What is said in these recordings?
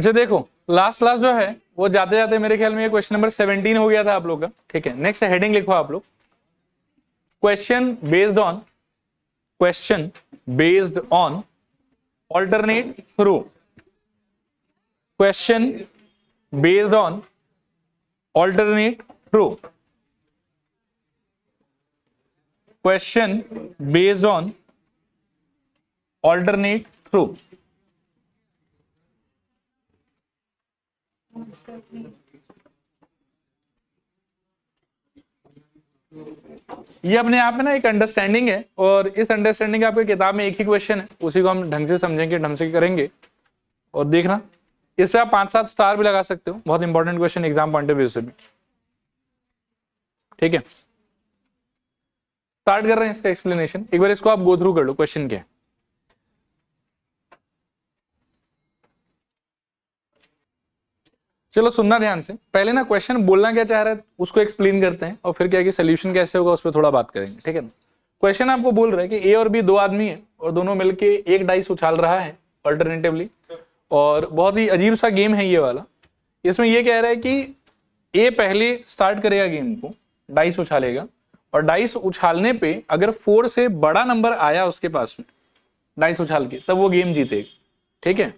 अच्छा देखो, last class जो है वो जाते जाते मेरे ख्याल में ये क्वेश्चन नंबर 17 हो गया था आप लोग का। ठीक है, नेक्स्ट हेडिंग लिखो आप लोग, question based on alternate through, question based on alternate through, question based on alternate through। ये अपने आप में ना एक अंडरस्टैंडिंग है, और इस अंडरस्टैंडिंग आपकी किताब में एक ही क्वेश्चन है, उसी को हम ढंग से समझेंगे, ढंग से करेंगे। और देखना, इस पे आप 5-7 स्टार भी लगा सकते हो, बहुत important question exam point of view से भी। ठीक है, स्टार्ट कर रहे हैं इसका एक्सप्लेनेशन। एक बार इसको आप गो थ्रू कर लो, क्वेश्चन क्या है। चलो सुनना ध्यान से, पहले ना क्वेश्चन बोलना क्या चाह रहा है उसको एक्सप्लेन करते हैं, और फिर क्या है कि सोल्यूशन कैसे होगा उस पर थोड़ा बात करेंगे। ठीक है ना, क्वेश्चन आपको बोल रहा है कि ए और बी दो आदमी है और दोनों मिलके एक डाइस उछाल रहा है अल्टरनेटिवली, और बहुत ही अजीब सा गेम है ये वाला। इसमें ये कह रहा है कि ए पहले स्टार्ट करेगा गेम को, डाइस उछालेगा, और डाइस उछालने पे अगर 4 से बड़ा नंबर आया उसके पास में डाइस उछाल के, तब वो गेम जीतेगा। ठीक है,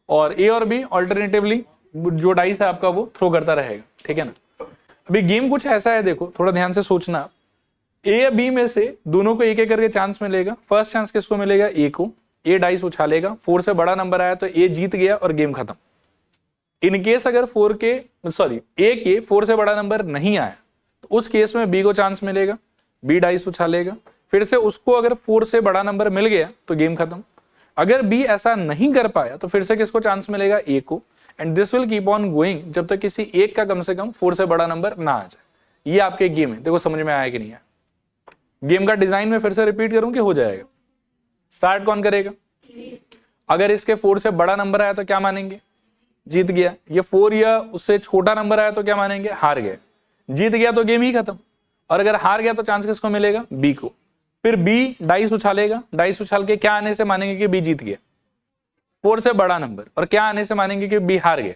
और ए और बी अल्टरनेटिवली जो डाइस है आपका वो थ्रो करता रहेगा। ठीक है ना, अभी गेम कुछ ऐसा है, देखो थोड़ा ध्यान से सोचना। ए या बी में से दोनों को एक एक करके चांस मिलेगा। फर्स्ट चांस किसको मिलेगा? ए को। ए डाइस उछालेगा, 4 से बड़ा नंबर आया तो ए जीत गया और गेम खत्म। इनकेस अगर ए के 4 से बड़ा नंबर नहीं आया तो उस केस में बी को चांस मिलेगा, बी डाइस उछालेगा, फिर से उसको अगर 4 से बड़ा नंबर मिल गया तो गेम खत्म। अगर बी ऐसा नहीं कर पाया तो फिर से किसको चांस मिलेगा? ए को। And this will keep on going जब तक किसी एक का कम से कम 4 से बड़ा नंबर ना आ जाए। ये आपके गेम है, देखो समझ में आया कि नहीं आया। गेम का डिजाइन में फिर से रिपीट करूं कि हो जाएगा? स्टार्ट कौन करेगा? अगर इसके 4 से बड़ा नंबर आया तो क्या मानेंगे? जीत गया। ये 4 या उससे छोटा नंबर आया तो क्या मानेंगे? हार गए। जीत गया तो गेम ही खत्म। और अगर हार गया तो चांस किसको मिलेगा? बी को। फिर बी डाइस उछालेगा, डाइस उछाल के क्या आने से मानेंगे कि बी जीत गया? 4 से बड़ा नंबर। और क्या आने से मानेंगे कि बी हार गया?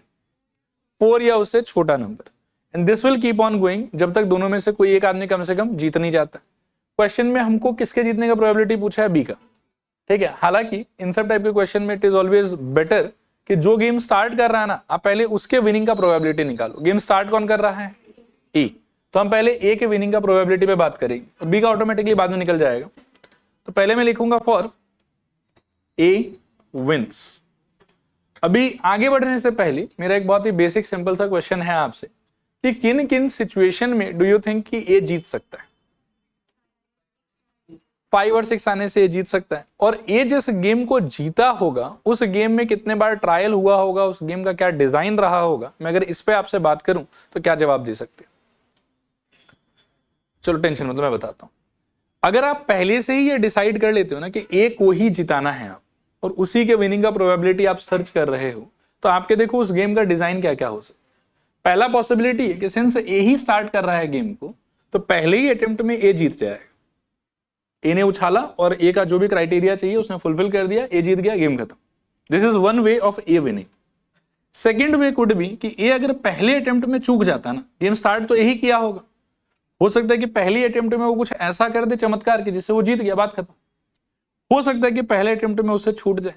4 या उससे छोटा number. And this will keep on going जब तक दोनों में से कोई एक आदमी कम से कम जीत नहीं जाता। क्वेश्चन में हमको किसके जीतने का प्रोबेबिलिटी पूछा है? बी का। ठीक है, हालांकि इन सब टाइप के क्वेश्चन में इट इज ऑलवेज बेटर कि जो गेम स्टार्ट कर रहा है ना, आप पहले उसके विनिंग का प्रोबेबिलिटी निकालो। गेम स्टार्ट कौन कर रहा है? ए। तो हम पहले ए के विनिंग का प्रोबेबिलिटी पे बात करेंगे और बी का ऑटोमेटिकली बाद में निकल जाएगा। तो पहले मैं लिखूंगा फॉर ए विंस। अभी आगे बढ़ने से पहले मेरा एक बहुत ही बेसिक सिंपल सा क्वेश्चन है आपसे कि किन किन सिचुएशन में डू यू थिंक कि ए जीत सकता है? 5 और 6 आने से ये जीत सकता है। और ये जिस गेम को जीता होगा उस गेम में कितने बार ट्रायल हुआ होगा, उस गेम का क्या डिजाइन रहा होगा, मैं अगर इस पे आपसे बात करूं तो क्या जवाब दे सकते हैं? चलो टेंशन मतलब मैं बताता हूं। अगर आप पहले से ही ये डिसाइड कर लेते हो ना कि ए को ही जिताना है आप, और उसी के विनिंग का प्रोबेबिलिटी आप सर्च कर रहे हो, तो आपके देखो उस गेम का डिजाइन क्या क्या हो सकता है। पहला पॉसिबिलिटी है कि सिंस ए ही स्टार्ट कर रहा है गेम को, तो पहले ही अटेम्प्ट में ए जीत जाएगा। ए ने उछाला और ए का जो भी क्राइटेरिया चाहिए उसने फुलफिल कर दिया, ए जीत गया, गेम खत्म। This is one way of A winning. Second way could be कि ए अगर पहले अटेम्प्ट में चूक जाता ना, गेम स्टार्ट तो यही किया होगा, हो सकता है कि पहले अटेम्प्ट में वो कुछ ऐसा कर दे चमत्कार की जिससे वो जीत गया, बात खत्म। हो सकता है कि पहले अटेम्प्ट में उससे छूट जाए।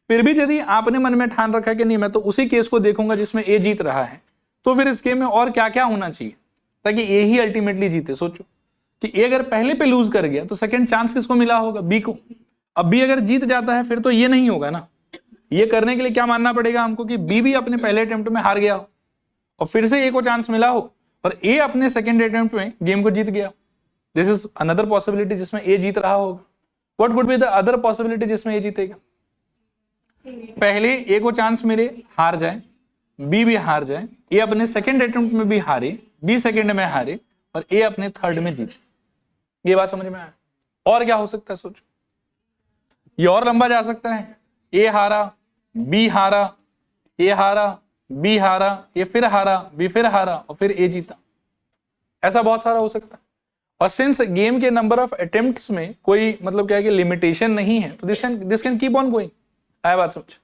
फिर भी यदि आपने मन में ठान रखा कि नहीं मैं तो उसी केस को देखूंगा जिसमें ए जीत रहा है, तो फिर इस गेम में और क्या क्या होना चाहिए ताकि ए ही अल्टीमेटली जीते। सोचो कि ए अगर पहले पे लूज कर गया तो सेकंड चांस किसको मिला होगा? बी को। अब बी अगर जीत जाता है फिर तो ये नहीं होगा ना। ये करने के लिए क्या मानना पड़ेगा हमको कि बी भी अपने पहले अटेम्प्ट में हार गया हो और फिर से ए को चांस मिला हो और ए अपने सेकंड अटेम्प्ट में गेम को जीत गया। दिस इज अनदर पॉसिबिलिटी जिसमें ए जीत रहा होगा। What would be the other possibility जिसमें ए जीतेगा? पहले ए को चांस मिले, हार जाए, बी भी हार जाए, ए अपने सेकंड अटेम्प्ट में भी हारे, बी सेकंड में हारे और ए अपने थर्ड में जीते। ये बात समझ में आया? और क्या हो सकता है सोचो। ये और लंबा जा सकता है। ए हारा, बी हारा, ए हारा, बी हारा, ए फिर हारा, बी फिर हारा और फिर ए जीता। ऐसा बहुत सारा हो सकता है। और सिंस गेम के नंबर ऑफ अटेम्प्ट्स में कोई मतलब क्या है कि लिमिटेशन नहीं है, तो this can keep on going. आया बात समझ?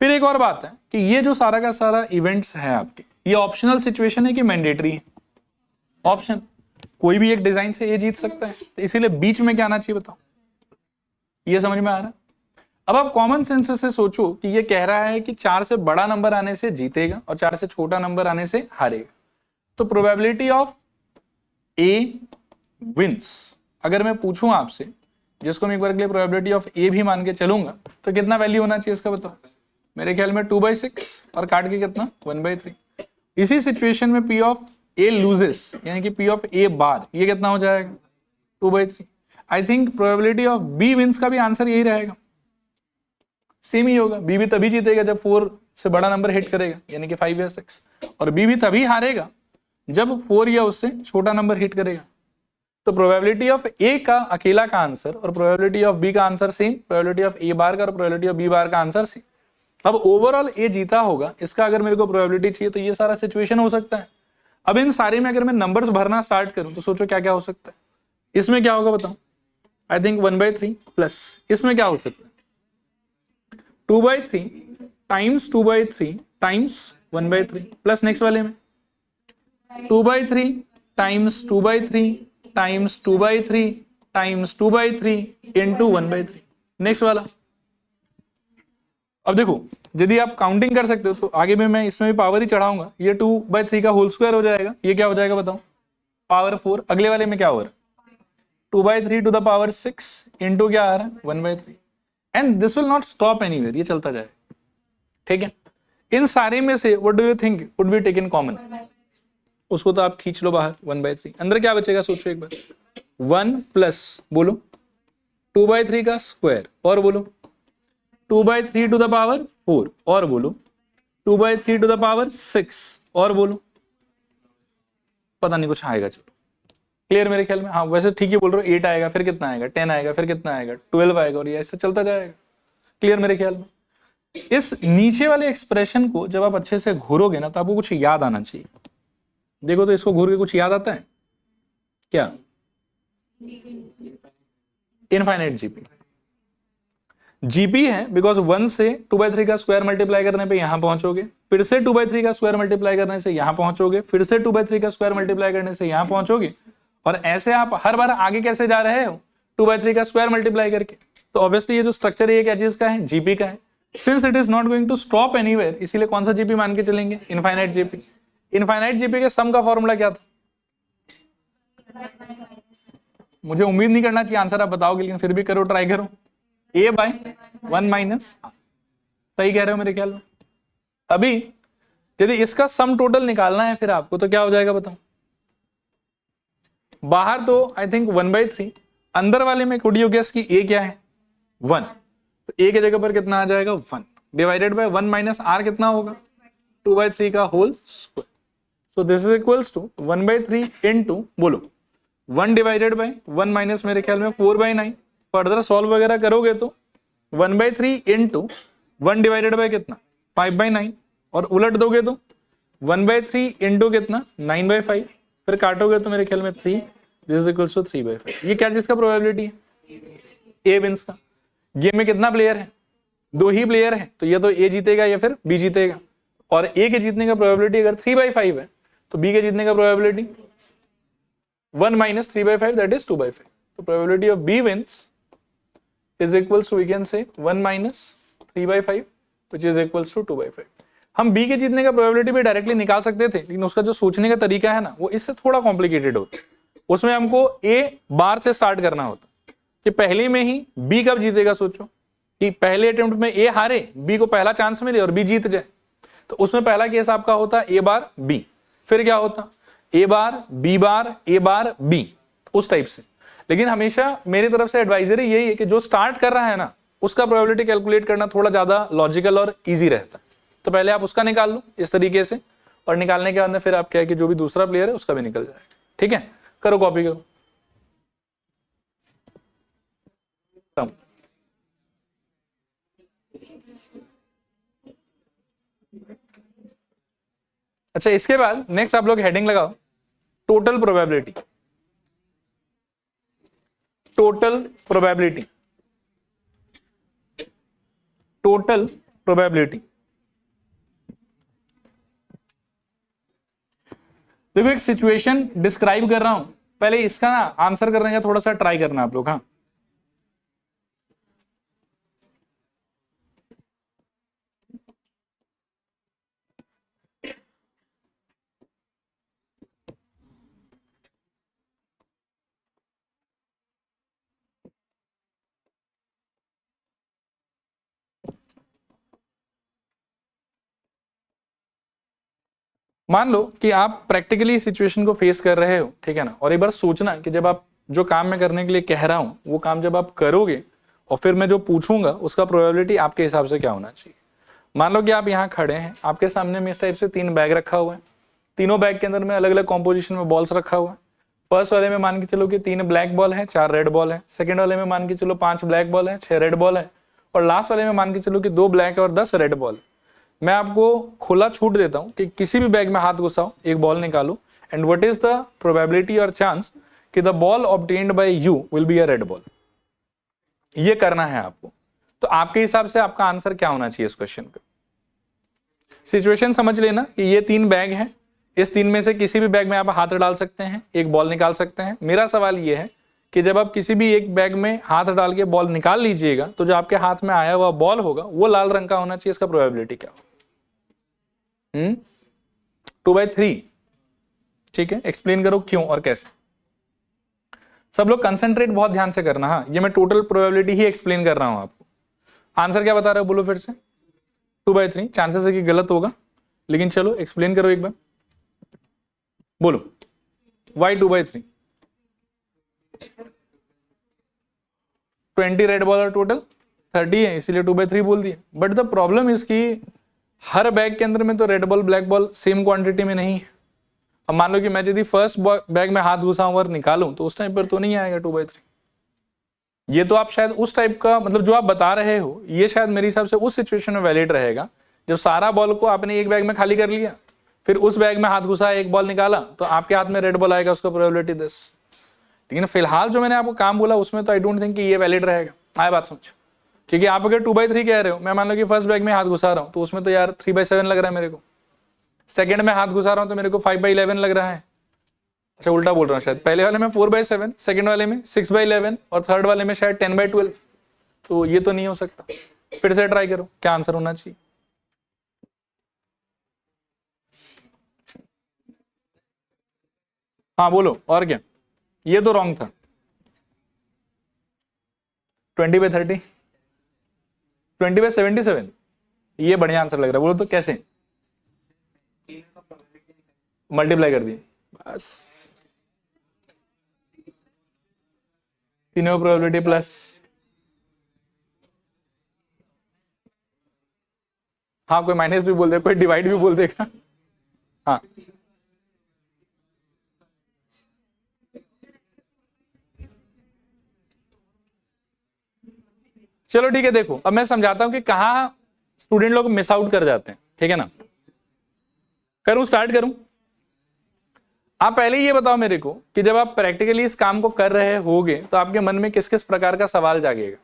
फिर एक और बात है कि ये जो सारा का सारा इवेंट्स है आपके, ये ऑप्शनल सिचुएशन है कि मैंडेटरी है? ऑप्शन, कोई भी एक डिजाइन से ये जीत सकता है, तो इसीलिए बीच में क्या आना चाहिए बताओ? ये समझ में आ रहा है? अब आप कॉमन सेंस से सोचो कि ये कह रहा है कि 4 से बड़ा नंबर आने से जीतेगा और 4 से छोटा नंबर आने से हारेगा, तो प्रोबेबिलिटी ऑफ ए विंस अगर मैं पूछूं आपसे, जिसको मैं एक बार के लिए प्रोबेबिलिटी ऑफ ए भी मान के चलूंगा, तो कितना वैल्यू होना चाहिए इसका बताओ? मेरे ख्याल में 2/6 और काट के कितना 1/3। इसी सिचुएशन में पी ऑफ ए लूजेस यानी कि पी ऑफ ए बार, ये कितना हो जाएगा 2/3। I think probability of B wins का भी आंसर यही रहेगा, सेम ही होगा। बी भी तभी जीतेगा जब 4 से बड़ा नंबर हिट करेगा यानी कि 5 या 6, और बी भी तभी हारेगा जब 4 या उससे छोटा नंबर हिट करेगा। तो प्रोबेबिलिटी ऑफ ए का अकेला का आंसर और प्रोबेबिलिटी ऑफ बी का आंसर सेम, प्रोबेबिलिटी ऑफ ए बार का और प्रोबेबिलिटी ऑफ बी बार का आंसर सेम। अब ओवरऑल ए जीता होगा, इसका अगर मेरे को प्रोबेबिलिटी चाहिए तो ये सारा सिचुएशन हो सकता है। अब इन सारे में अगर मैं नंबर्स भरना स्टार्ट करूं तो सोचो क्या क्या हो सकता है। इसमें क्या होगा बताओ? आई थिंक 1/3 प्लस इसमें क्या हो सकता है 2/3 टाइम्स 2/3 टाइम्स 1/3 प्लस नेक्स्ट वाले में 2/3 times 2/3 times 2/3 times 2/3 into 1/3 next वाला। अब देखो यदि आप काउंटिंग कर सकते हो तो आगे में मैं इसमें भी पावर ही चढ़ाऊंगा, ये 2/3 का होल स्क्वायर हो जाएगा, ये क्या हो जाएगा बताओ? पावर 4। अगले वाले में क्या हो रहा है 2/3 टू द पावर 6 इंटू क्या आ रहा है 1/3, and this will not stop anywhere, ये चलता जाएगा। ठीक है, इन सारे में से what do you think would be taken common? उसको तो आप खींच लो बाहर 1/3, अंदर क्या बचेगा सोचो एक बार। 1 प्लस बोलो 2/3 का स्क्वायर और बोलो 2/3 टू द पावर 4 और बोलो 2/3 टू द पावर 6 और बोलो, पता नहीं कुछ आएगा। चलो क्लियर मेरे ख्याल में? हाँ वैसे ठीक ही बोल रहे हो। 8 आएगा, फिर कितना आएगा 10 आएगा, फिर कितना आएगा 12 आएगा, और ये ऐसे चलता जाएगा। क्लियर मेरे ख्याल में? इस नीचे वाले एक्सप्रेशन को जब आप अच्छे से घूरोगे ना तो आपको कुछ याद आना चाहिए। देखो तो इसको घूर के कुछ याद आता है क्या? Infinite GP. जीपी है बिकॉज 1 से 2/3 का स्क्वायर मल्टीप्लाई करने पे यहां पहुंचोगे, फिर से 2/3 का स्क्वायर मल्टीप्लाई करने से यहां पहुंचोगे, फिर से 2/3 का स्क्वायर मल्टीप्लाई करने से यहां पहुंचोगे, और ऐसे आप हर बार आगे कैसे जा रहे हो 2/3 का स्क्वायर मल्टीप्लाई करके। तो ऑब्वियसली ये जो स्ट्रक्चर है ये क्या चीज का है? जीपी का है। Since it is not going to stop anywhere, इसीलिए कौन सा जीपी मान के चलेंगे? Infinite GP. इनफाइनाइट जीपी के सम का फॉर्मूला क्या था? मुझे उम्मीद नहीं करना चाहिए आंसर आप बताओगे, लेकिन फिर भी करो, ट्राई करो। a/1 माइनस, सही कह रहे हो मेरे ख्याल में। अभी यदि इसका सम टोटल निकालना है फिर आपको, तो क्या हो जाएगा बताओ? बाहर तो आई थिंक 1/3, अंदर वाले में कुड यू गेस की a क्या है? 1, तो a के जगह पर कितना आ जाएगा 1 डिवाइडेड बाय 1 माइनस r कितना होगा 2/3 का whole square. So this is equals to 1/3 into बोलो 1 डिवाइडेड बाय 1 माइनस मेरे ख्याल में 4/9। फर्दर सॉल्व वगैरह करोगे तो 1/3 इनटू 1 डिवाइडेड बाय कितना 5/9, और उलट दोगे तो 1/3 इनटू कितना 9/5, फिर काटोगे तो मेरे ख्याल में 3, दिस इज इक्वल्स टू 3/5। ये क्या चीज का प्रोबेबिलिटी है? ए विंस का। गेम में कितना प्लेयर है? 2 ही प्लेयर है, तो ये तो ए जीतेगा या फिर बी जीतेगा, और ए के जीतने का प्रोबेबिलिटी अगर 3/5 है तो बी के जीतने का प्रोबेबिलिटी 1 माइनस 3/5 दैट इज 2/5। तो probability of B wins is equals to we can say 1 minus 3/5 which is equals to 2/5। हम b के जीतने का प्रोबेबिलिटी भी डायरेक्टली निकाल सकते थे, लेकिन उसका जो सोचने का तरीका है ना वो इससे थोड़ा कॉम्प्लिकेटेड होता है। उसमें हमको a बार से स्टार्ट करना होता कि पहले में ही b कब जीतेगा। सोचो कि पहले अटेम्प्ट में a हारे, b को पहला चांस मिले और b जीत जाए, तो उसमें पहला केस आपका होता a बार b, फिर क्या होता a bar b bar a bar b, उस टाइप से। लेकिन हमेशा मेरी तरफ से एडवाइजरी यही है कि जो स्टार्ट कर रहा है ना उसका प्रोबेबिलिटी कैलकुलेट करना थोड़ा ज्यादा लॉजिकल और इजी रहता है। तो पहले आप उसका निकाल लो इस तरीके से, और निकालने के बाद में फिर आप क्या है कि जो भी दूसरा प्लेयर है उसका भी निकल जाएगा। ठीक है, करो कॉपी करो। अच्छा, इसके बाद नेक्स्ट आप लोग हेडिंग लगाओ total probability. Total probability, total probability देखो एक सिचुएशन डिस्क्राइब कर रहा हूं, पहले इसका ना आंसर करने का थोड़ा सा ट्राई करना आप लोग। हाँ, मान लो कि आप प्रैक्टिकली सिचुएशन को फेस कर रहे हो, ठीक है ना, और एक बार सोचना कि जब आप जो काम मैं करने के लिए कह रहा हूं वो काम जब आप करोगे और फिर मैं जो पूछूंगा उसका प्रोबेबिलिटी आपके हिसाब से क्या होना चाहिए। मान लो कि आप यहाँ खड़े हैं, आपके सामने में इस टाइप से 3 बैग रखा हुआ है, तीनों बैग के अंदर में अलग अलग कॉम्पोजिशन में बॉल्स रखा हुआ है। फर्स्ट वाले में मान के चलो कि 3 ब्लैक बॉल है, 4 रेड बॉल है। सेकंड वाले में मान के चलो 5 ब्लैक बॉल है, 6 रेड बॉल है। और लास्ट वाले में मान के चलो कि 2 ब्लैक और 10 रेड बॉल। मैं आपको खुला छूट देता हूं कि किसी भी बैग में हाथ घुसाओ, एक बॉल निकालो, and what is the probability और चांस कि the ball obtained by you will be a red ball. ये करना है आपको। तो आपके हिसाब से आपका आंसर क्या होना चाहिए इस क्वेश्चन पे। सिचुएशन समझ लेना कि ये 3 बैग हैं, इस 3 में से किसी भी बैग में आप हाथ डाल सकते हैं, एक बॉल निकाल सकते हैं। मेरा सवाल ये है कि जब आप किसी भी एक बैग में हाथ डाल के बॉल निकाल लीजिएगा तो जो आपके हाथ में आया हुआ बॉल होगा वो लाल रंग का होना चाहिए। इसका प्रोबेबिलिटी क्या होगा? 2/3। ठीक है, एक्सप्लेन करो क्यों और कैसे। सब लोग कंसेंट्रेट बहुत ध्यान से करना। हाँ, ये मैं टोटल प्रोबेबिलिटी ही एक्सप्लेन कर रहा हूं आपको। आंसर क्या बता रहे हो बोलो फिर से। 2/3। चांसेस है कि गलत होगा, लेकिन चलो एक्सप्लेन करो एक बार, बोलो वाई 2/3। 20 रेड बॉल और टोटल 30 है, इसीलिए 2/3 बोल दिए। बट द प्रॉब्लम इज कि हर बैग के अंदर में तो red ball black ball same quantity में नहीं है। अब मान लो कि मैं यदि फर्स्ट बैग में हाथ घुसाऊं और निकालूं तो उस टाइम पर तो नहीं आएगा 2/3। ये तो आप शायद उस टाइप का, मतलब जो आप बता रहे हो ये शायद मेरे हिसाब से उस सिचुएशन में वैलिड रहेगा जब सारा बॉल को आपने एक बैग में खाली कर लिया, फिर उस बैग में हाथ घुसा, एक बॉल निकाला, तो आपके हाथ में रेड बॉल आएगा, उसका प्रोबेबिलिटी 10। लेकिन फिलहाल जो मैंने आपको काम बोला उसमें तो आई डोंट थिंक कि ये वैलिड रहेगा। आए बात समझ, क्योंकि आप अगर 2/3 कह रहे हो, मैं मान लो कि फर्स्ट बैग में हाथ घुसा रहा हूं तो उसमें तो यार 3/7 लग रहा है मेरे को। सेकंड में हाथ घुसा रहा हूं तो मेरे को 5/11 लग रहा है। अच्छा, उल्टा बोल रहा हूं शायद, पहले वाले में 4/7, सेकंड वाले में 6/11 और थर्ड वाले में शायद 10/12। तो ये तो नहीं हो सकता। फिर से ट्राई करो, क्या आंसर होना चाहिए। हाँ बोलो, और क्या। ये तो रॉन्ग था। 20/30, 20/77, ये बढ़िया आंसर लग रहा है। बोलो तो कैसे मल्टीप्लाई कर दिए, बस तीनों प्रोबेबिलिटी प्लस। हाँ, कोई माइनस भी बोल दे, कोई डिवाइड भी बोल देगा। हाँ, चलो ठीक है। देखो अब मैं समझाता हूं कि कहां स्टूडेंट लोग मिस आउट कर जाते हैं, ठीक है ना। करूं, स्टार्ट करूं। आप पहले ये बताओ मेरे को कि जब आप प्रैक्टिकली इस काम को कर रहे होगे तो आपके मन में किस किस प्रकार का सवाल जागेगा।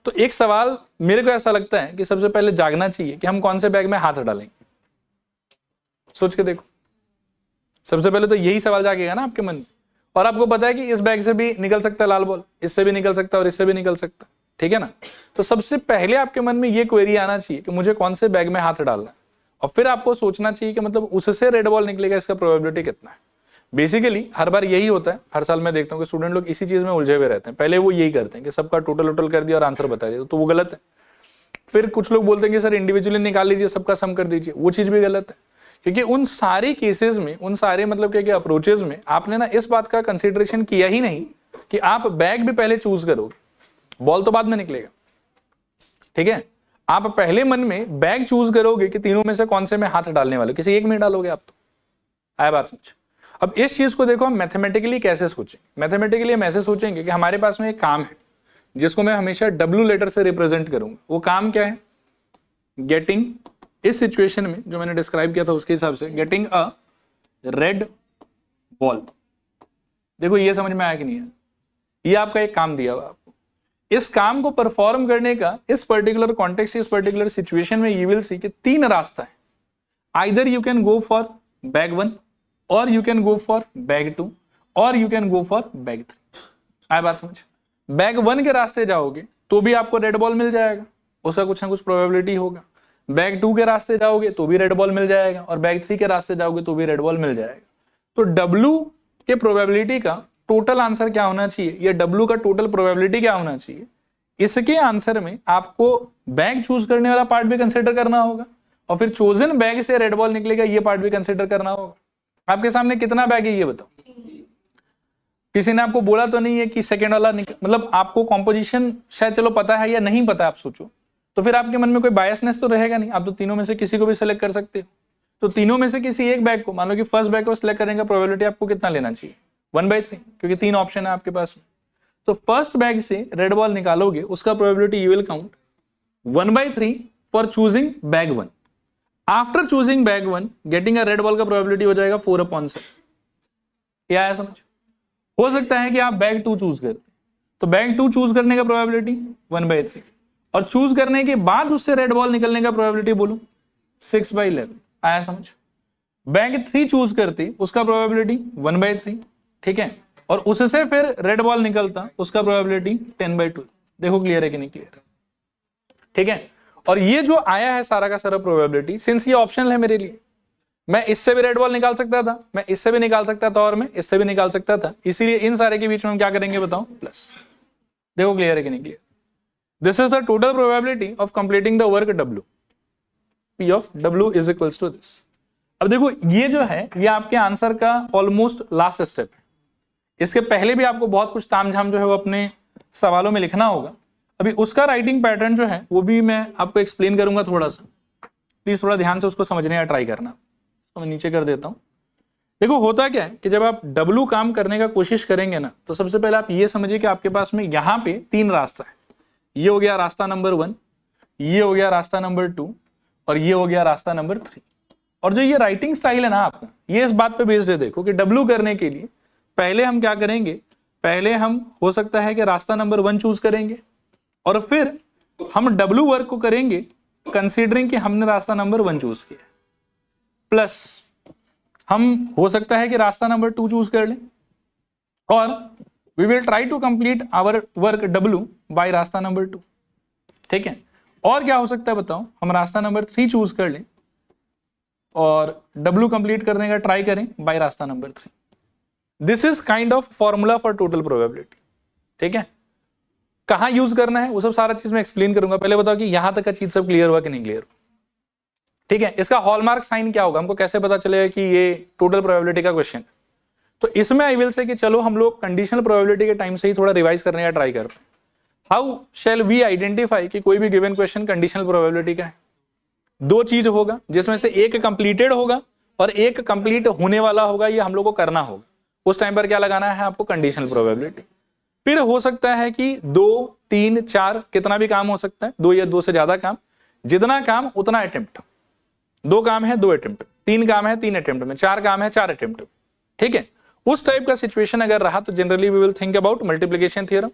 तो एक सवाल मेरे को ऐसा लगता है कि सबसे पहले जागना चाहिए कि हम कौन से बैग में हाथ डालेंगे। सोच के देखो, सबसे पहले तो यही सवाल जागेगा ना आपके मन में। और आपको पता है कि इस बैग से भी निकल सकता है लाल बॉल, इससे भी निकल सकता है और इससे भी निकल सकता है, ठीक है ना। तो सबसे पहले आपके मन में ये क्वेरी आना चाहिए कि मुझे कौन से बैग में हाथ डालना है, और फिर आपको सोचना चाहिए कि मतलब उससे रेड बॉल निकलेगा, इसका प्रोबेबिलिटी कितना है। बेसिकली हर बार यही होता है, हर साल मैं देखता हूँ कि स्टूडेंट लोग इसी चीज में उलझे हुए रहते हैं। पहले वो यही करते हैं कि सबका टोटल टोटल कर दिया और आंसर बता दिया, तो वो गलत है। फिर कुछ लोग बोलते हैं कि सर इंडिविजुअली निकाल लीजिए, सबका सम कर दीजिए, वो चीज भी गलत है। क्योंकि उन सारे केसेस में, उन सारे मतलब क्या अप्रोचेस में आपने ना इस बात का कंसिडरेशन किया ही नहीं कि आप बैग भी पहले चूज करोगे, बॉल तो बाद में निकलेगा, ठीक है। आप पहले मन में बैग चूज करोगे कि तीनों में से कौन से में हाथ डालने वाले, किसी एक में डालोगे आप। तो आया बात समझ। अब इस चीज को देखो हम मैथमेटिकली कैसे सोचेंगे। मैथमेटिकली हम ऐसे सोचेंगे कि हमारे पास में एक काम है जिसको मैं हमेशा W लेटर से रिप्रेजेंट करूंगा। वो काम क्या है, गेटिंग, इस सिचुएशन में जो मैंने डिस्क्राइब किया था उसके हिसाब से, गेटिंग अ रेड बॉल। देखो ये समझ में आया कि नहीं है, ये आपका एक काम दिया हुआ आपको। इस काम को परफॉर्म करने का इस पर्टिकुलर कॉन्टेक्स्ट, इस पर्टिकुलर सिचुएशन में यू विल सी कि 3 रास्ता है। Either you can go for bag 1, और you can go for bag 2 और you can go for bag 3। आया बात समझ? बैग 1 के रास्ते जाओगे तो भी आपको रेड बॉल मिल जाएगा, उसका कुछ ना कुछ प्रोबेबिलिटी होगा। बैग 2 के रास्ते जाओगे तो भी रेड बॉल मिल जाएगा, और बैग 3 के रास्ते जाओगे तो भी रेड बॉल मिल जाएगा। तो W के प्रोबेबिलिटी का टोटल आंसर क्या होना चाहिए, या W का टोटल प्रोबेबिलिटी क्या होना चाहिए, इसके आंसर में आपको बैग चूज करने वाला पार्ट भी कंसिडर करना होगा, और फिर चोजन बैग से रेड बॉल निकलेगा ये पार्ट भी कंसिडर करना होगा। आपके सामने कितना बैग है ये बताओ? किसी ने आपको बोला तो नहीं है कि सेकंड वाला मतलब आपको कॉम्पोजिशन शायद चलो पता है या नहीं पता, आप सोचो तो फिर आपके मन में कोई बायसनेस तो रहेगा नहीं, आप तो तीनों में से किसी को भी सिलेक्ट कर सकते हो। तो तीनों में से किसी एक बैग को, मान लो कि फर्स्ट बैग को सिलेक्ट करने का प्रोबेबिलिटी आपको कितना लेना चाहिए, 1/3, क्योंकि 3 ऑप्शन है आपके पास में। तो फर्स्ट बैग से रेड बॉल निकालोगे उसका probability you will count 1/3 for choosing bag 1। After choosing bag 1 getting a red ball का प्रोबेबिलिटी हो जाएगा 4/7। क्या आया समझ? हो सकता है कि आप बैग 2 चूज करते, तो बैग 2 चूज करने का प्रोबेबिलिटी 1/3, और चूज करने के बाद उससे रेड बॉल निकलने का प्रोबेबिलिटी बोलो 6/11। आया समझ? बैग 3 चूज करती उसका प्रोबेबिलिटी 1/3, ठीक है, और उससे फिर रेड बॉल निकलता उसका प्रोबेबिलिटी 10/12। देखो क्लियर है कि नहीं क्लियर? ठीक है, और ये जो आया है सारा का सारा प्रोबेबिलिटी, सिंस ये ऑप्शनल है मेरे लिए, मैं इससे भी रेड बॉल निकाल सकता था, मैं इससे भी निकाल सकता था, और मैं इससे भी निकाल सकता था, इसीलिए इन सारे के बीच में हम क्या करेंगे बताओ, प्लस। देखो क्लियर है कि नहीं clear? This is the total probability of completing the work W। P of W is equals to this. अब देखो ये जो है ये आपके आंसर का ऑलमोस्ट लास्ट स्टेप है। इसके पहले भी आपको बहुत कुछ तामझाम जो है वो अपने सवालों में लिखना होगा। अभी उसका राइटिंग पैटर्न जो है वो भी मैं आपको एक्सप्लेन करूंगा थोड़ा सा, प्लीज थोड़ा ध्यान से उसको समझने का ट्राई करना। तो मैं नीचे कर देता हूं। देखो होता क्या है कि जब आप W काम करने का कोशिश करेंगे ना, तो सबसे पहले आप ये समझिए कि आपके पास में यहाँ पे 3 रास्ता है। ये हो गया रास्ता नंबर 1, ये हो गया रास्ता नंबर 2, और ये हो गया रास्ता नंबर 3। और जो ये राइटिंग स्टाइल है ना आपका, ये इस बात पे बेस्ड है देखो कि W करने के लिए पहले हम क्या करेंगे, पहले हम हो सकता है कि रास्ता नंबर 1 चूज करेंगे, और फिर हम W वर्क को करेंगे कंसीडरिंग कि हमने रास्ता नंबर 1 चूज किया, प्लस हम हो सकता है कि रास्ता नंबर 2 चूज कर लें, और we will try to complete our work W by रास्ता नंबर 2। ठीक है, और क्या हो सकता है बताओ, हम रास्ता नंबर 3 चूज कर लें और W कंप्लीट करने का ट्राई करें बाय रास्ता number 3। This is kind of formula for total probability. ठीक है, कहां यूज करना है वो सब सारा चीज मैं एक्सप्लेन करूंगा। पहले बताओ कि यहां तक का चीज सब क्लियर हुआ कि नहीं क्लियर हुआ? ठीक है, इसका हॉलमार्क साइन क्या होगा, हमको कैसे पता चलेगा कि ये टोटल प्रोबेबिलिटी का क्वेश्चन? तो इसमें आई विल से कि चलो हम लोग कंडीशनल प्रोबेबिलिटी के टाइम से ही थोड़ा रिवाइज करने का ट्राई करते हैं। हाउ शैल वी आइडेंटिफाई कि कोई भी गिवन क्वेश्चन कंडीशनल प्रोबेबिलिटी का है? 2 चीज होगा, जिसमें से एक कंप्लीटेड होगा और एक कंप्लीट होने वाला होगा, ये हम लोग को करना होगा। उस टाइम पर क्या लगाना है आपको, कंडीशनल प्रोबेबिलिटी। फिर हो सकता है कि 2, 3, 4 कितना भी काम हो सकता है, 2 या 2 से ज्यादा काम, जितना काम उतना अटेम्प्ट। 2 काम है 2 अटेम्प्ट, 3 काम है 3 अटेम्प्ट में, 4 काम है 4 अटेम्प्ट। ठीक है, उस टाइप का सिचुएशन अगर रहा तो generally we will think about multiplication theorem.